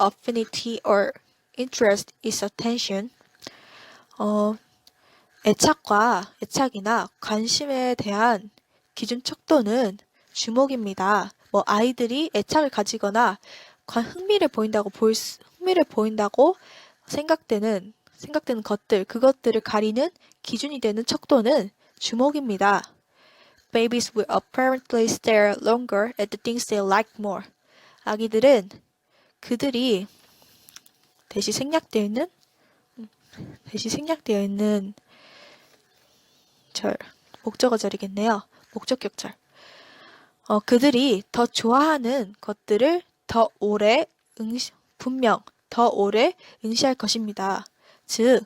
affinity or interest is attention. 애착이나 관심에 대한 기준 척도는 주목입니다. 뭐 아이들이 애착을 가지거나 흥미를 보인다고 생각되는 그것들을 가리는 기준이 되는 척도는 주목입니다. Babies will apparently stare longer at the things they like more. 아기들은 그들이 대시 생략되어 있는 목적어절이겠네요. 목적격절. 그들이 더 좋아하는 것들을 더 오래 응시할 것입니다. 즉,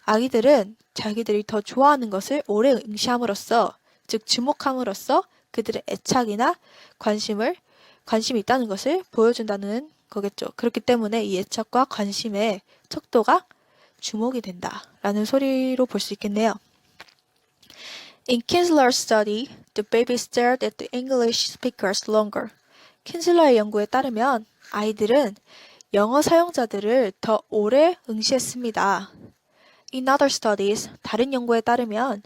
아기들은 자기들이 더 좋아하는 것을 오래 응시함으로써, 즉 주목함으로써 그들의 애착이나 관심이 있다는 것을 보여준다는 거겠죠. 그렇기 때문에 이 애착과 관심의 척도가 주목이 된다라는 소리로 볼 수 있겠네요. In Kinsler's study, the baby stared at the English speakers longer. 킨슬러의 연구에 따르면 아이들은 영어 사용자들을 더 오래 응시했습니다. In other studies, 다른 연구에 따르면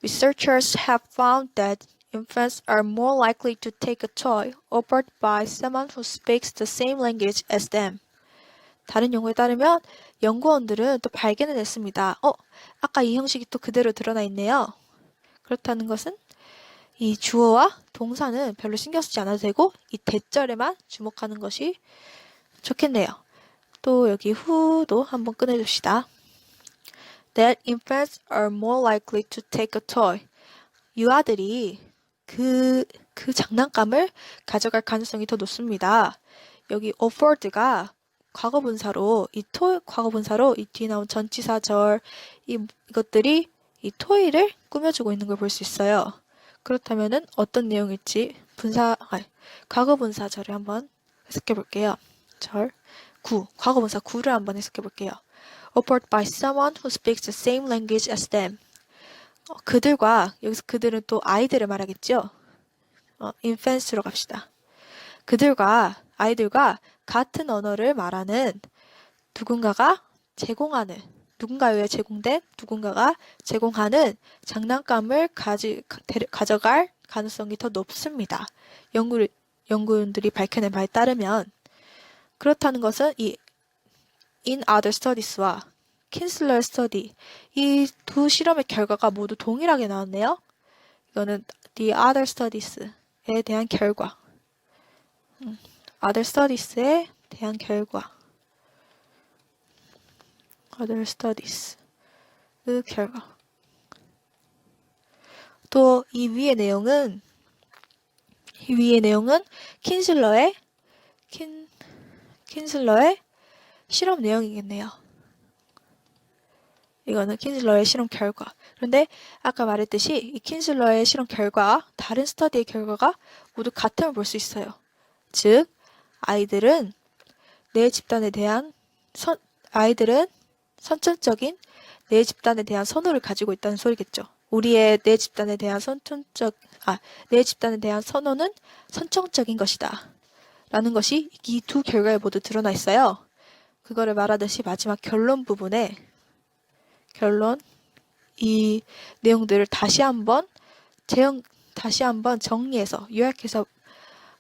researchers have found that infants are more likely to take a toy offered by someone who speaks the same language as them. 다른 연구에 따르면 연구원들은 또 발견을 했습니다. 아까 이 형식이 또 그대로 드러나 있네요. 그렇다는 것은 이 주어와 동사는 별로 신경 쓰지 않아도 되고 이 대절에만 주목하는 것이 좋겠네요. 또 여기 who도 한번 꺼내줍시다. That infants are more likely to take a toy. 유아들이 그 장난감을 가져갈 가능성이 더 높습니다. 여기 afford가 과거분사로 이 뒤에 나온 전치사절 이것들이 이 토이를 꾸며주고 있는 걸 볼 수 있어요. 그렇다면은 어떤 내용일지 과거분사절을 한번 해석해 볼게요. 과거분사 구를 한번 해석해 볼게요. Offered by someone who speaks the same language as them. 여기서 그들은 또 아이들을 말하겠죠. infants로 갑시다. 아이들과 같은 언어를 말하는 누군가가 제공하는 장난감을 가져갈 가능성이 더 높습니다. 연구원들이 밝혀낸 바에 따르면 그렇다는 것은 이 In Other Studies와 킨슬러의 스터디 이 두 실험의 결과가 모두 동일하게 나왔네요. 이거는 The Other Studies에 대한 결과. Other Studies에 대한 결과. Other Studies 그 결과. 또 이 위의 내용은 킨슬러의 실험 내용이겠네요. 이거는 킨슬러의 실험 결과. 그런데 아까 말했듯이 이 킨슬러의 실험 결과와 다른 스터디의 결과가 모두 같음을 볼 수 있어요. 즉, 아이들은 선천적인 내 집단에 대한 선호를 가지고 있다는 소리겠죠. 우리의 내 집단에 대한 선호는 선천적인 것이다. 라는 것이 이 두 결과에 모두 드러나 있어요. 그거를 말하듯이 마지막 이 내용들을 다시 한번 정리해서 요약해서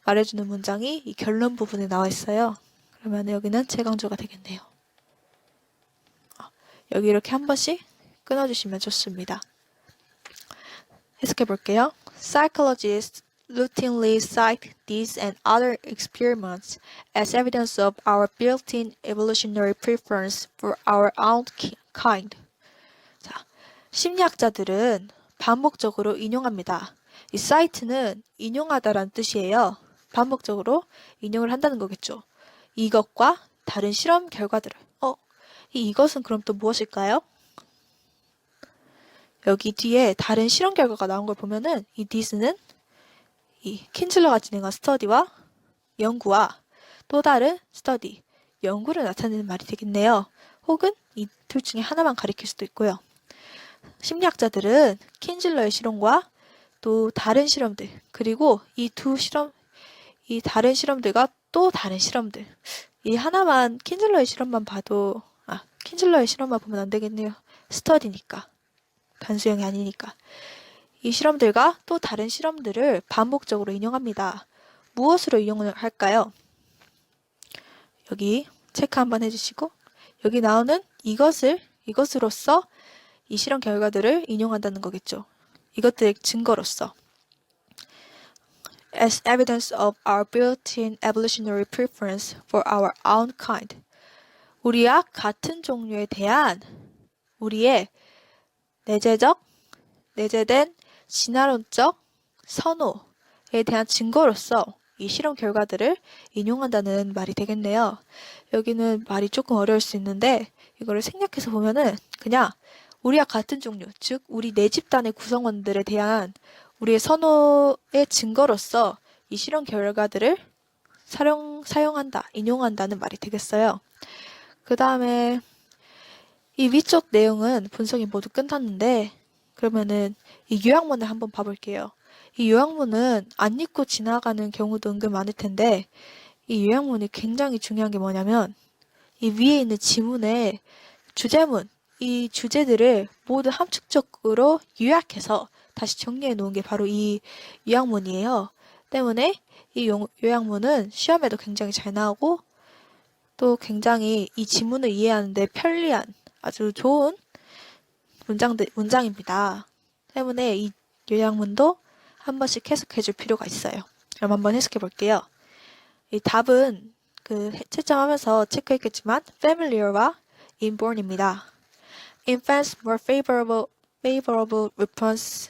말해주는 문장이 이 결론 부분에 나와 있어요. 그러면 여기는 재강조가 되겠네요. 여기 이렇게 한 번씩 끊어주시면 좋습니다. 해석해 볼게요. Psychologists routinely cite these and other experiments as evidence of our built-in evolutionary preference for our own kind. 자, 심리학자들은 반복적으로 인용합니다. 이 cite는 인용하다라는 뜻이에요. 반복적으로 인용을 한다는 거겠죠. 이것과 다른 실험 결과들을. 이것은 그럼 또 무엇일까요? 여기 뒤에 다른 실험 결과가 나온 걸 보면은 이 this는 이 킨즐러가 진행한 스터디와 연구와 또 다른 스터디, 연구를 나타내는 말이 되겠네요. 혹은 이 둘 중에 하나만 가리킬 수도 있고요. 심리학자들은 킨즐러의 실험과 또 다른 실험들, 그리고 이 다른 실험들과 또 다른 실험들, 이 하나만 킨즐러의 실험만 보면 안 되겠네요. 스터디니까. 단수형이 아니니까. 이 실험들과 또 다른 실험들을 반복적으로 인용합니다. 무엇으로 인용을 할까요? 여기 체크 한번 해주시고, 여기 나오는 이것으로서 이 실험 결과들을 인용한다는 거겠죠. 이것들의 증거로서. As evidence of our built-in evolutionary preference for our own kind. 우리와 같은 종류에 대한 우리의 내재된 진화론적 선호에 대한 증거로서 이 실험 결과들을 인용한다는 말이 되겠네요. 여기는 말이 조금 어려울 수 있는데 이거를 생략해서 보면은 그냥 우리와 같은 종류, 즉 우리 내 집단의 구성원들에 대한 우리의 선호의 증거로서 이 실험 결과들을 사용한다, 인용한다는 말이 되겠어요. 그 다음에 이 위쪽 내용은 분석이 모두 끝났는데 그러면은 이 요약문을 한번 봐볼게요. 이 요약문은 안 읽고 지나가는 경우도 은근 많을 텐데 이 요약문이 굉장히 중요한 게 뭐냐면 이 위에 있는 지문의 주제문, 이 주제들을 모두 함축적으로 요약해서 다시 정리해 놓은 게 바로 이 요약문이에요. 때문에 이 요약문은 시험에도 굉장히 잘 나오고 또 굉장히 이 지문을 이해하는데 편리한 아주 좋은 문장입니다. 때문에 이 요약문도 한 번씩 해석해 줄 필요가 있어요. 그럼 한번 해석해 볼게요. 이 답은 채점하면서 체크했겠지만 familiar와 inborn입니다. Infants more favorable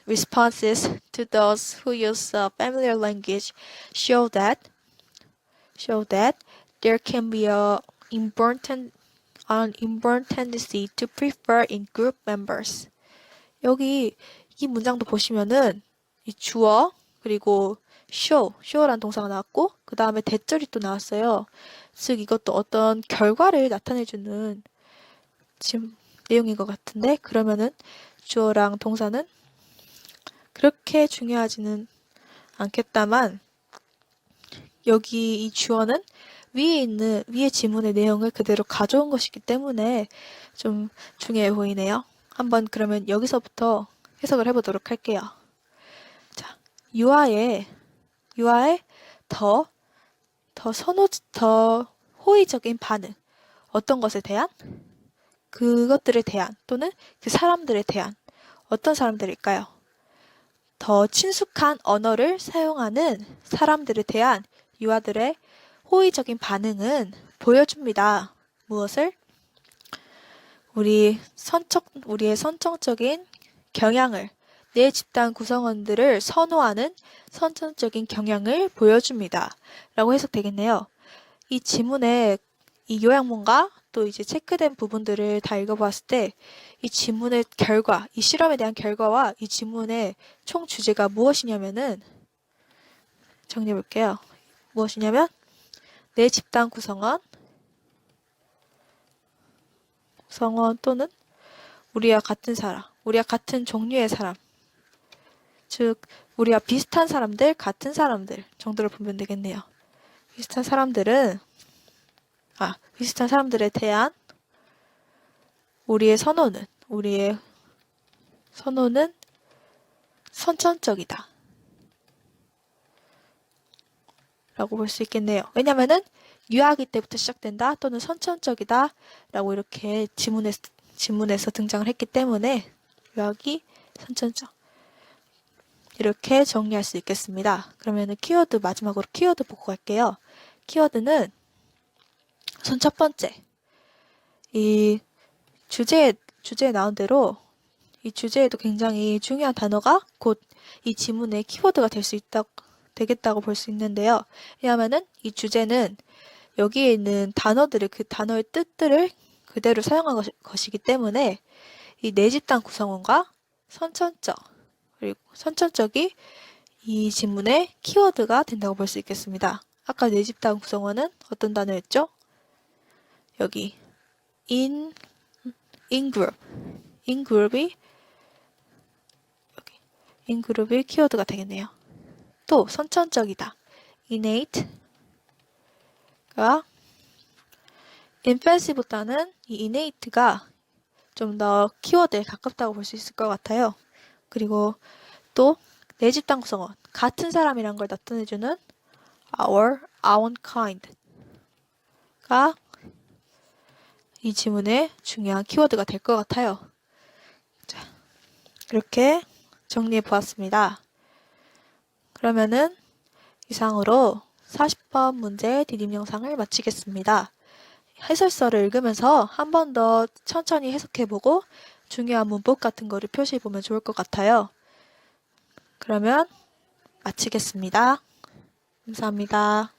responses to those who use a familiar language show that there can be an inborn tendency to prefer in group members. 여기 이 문장도 보시면은 이 주어 그리고 show라는 동사가 나왔고 그 다음에 대절이 또 나왔어요. 즉 이것도 어떤 결과를 나타내주는 지금 내용인 것 같은데 그러면은 주어랑 동사는 그렇게 중요하지는 않겠다만 여기 이 주어는 위에 지문의 내용을 그대로 가져온 것이기 때문에 좀 중요해 보이네요. 한번 그러면 여기서부터 해석을 해보도록 할게요. 자, 유아의 더 호의적인 반응. 어떤 것에 대한? 그것들에 대한 또는 그 사람들에 대한 어떤 사람들일까요? 더 친숙한 언어를 사용하는 사람들에 대한 유아들의 호의적인 반응은 보여줍니다. 무엇을? 우리의 선천적인 경향을, 내 집단 구성원들을 선호하는 선천적인 경향을 보여줍니다. 라고 해석되겠네요. 이 지문의 이 요약문과 또 이제 체크된 부분들을 다 읽어보았을 때 이 지문의 결과, 이 실험에 대한 결과와 이 지문의 총 주제가 무엇이냐면은 정리해볼게요. 무엇이냐면 내 집단 구성원 또는 우리와 같은 사람, 우리와 같은 종류의 사람, 즉 우리와 비슷한 사람들, 같은 사람들 정도를 보면 되겠네요. 비슷한 사람들에 대한 우리의 선호는 선천적이다. 라고 볼 수 있겠네요. 왜냐면은 유아기 때부터 시작된다 또는 선천적이다 라고 이렇게 지문에서 등장을 했기 때문에 유아기, 선천적 이렇게 정리할 수 있겠습니다. 그러면은 키워드 마지막으로 키워드 보고 갈게요. 키워드는 우선 첫 번째 이 주제에 나온 대로 이 주제에도 굉장히 중요한 단어가 곧 이 지문의 키워드가 되겠다고 볼 수 있는데요. 왜냐하면은 이 주제는 여기에 있는 단어들을 그 단어의 뜻들을 그대로 사용한 것이기 때문에 이 네 집단 구성원과 선천적 그리고 선천적이 이 지문의 키워드가 된다고 볼 수 있겠습니다. 아까 네 집단 구성원은 어떤 단어였죠? 여기 in group, in group이 키워드가 되겠네요. 또 선천적이다, innate가 infancy보다는 이 innate가 좀 더 키워드에 가깝다고 볼 수 있을 것 같아요. 그리고 또 네 집단 구성원, 같은 사람이란 걸 나타내주는 our own kind가 이 지문의 중요한 키워드가 될 것 같아요. 자, 이렇게 정리해 보았습니다. 그러면은 이상으로 40번 문제 디딤 영상을 마치겠습니다. 해설서를 읽으면서 한 번 더 천천히 해석해보고 중요한 문법 같은 거를 표시해보면 좋을 것 같아요. 그러면 마치겠습니다. 감사합니다.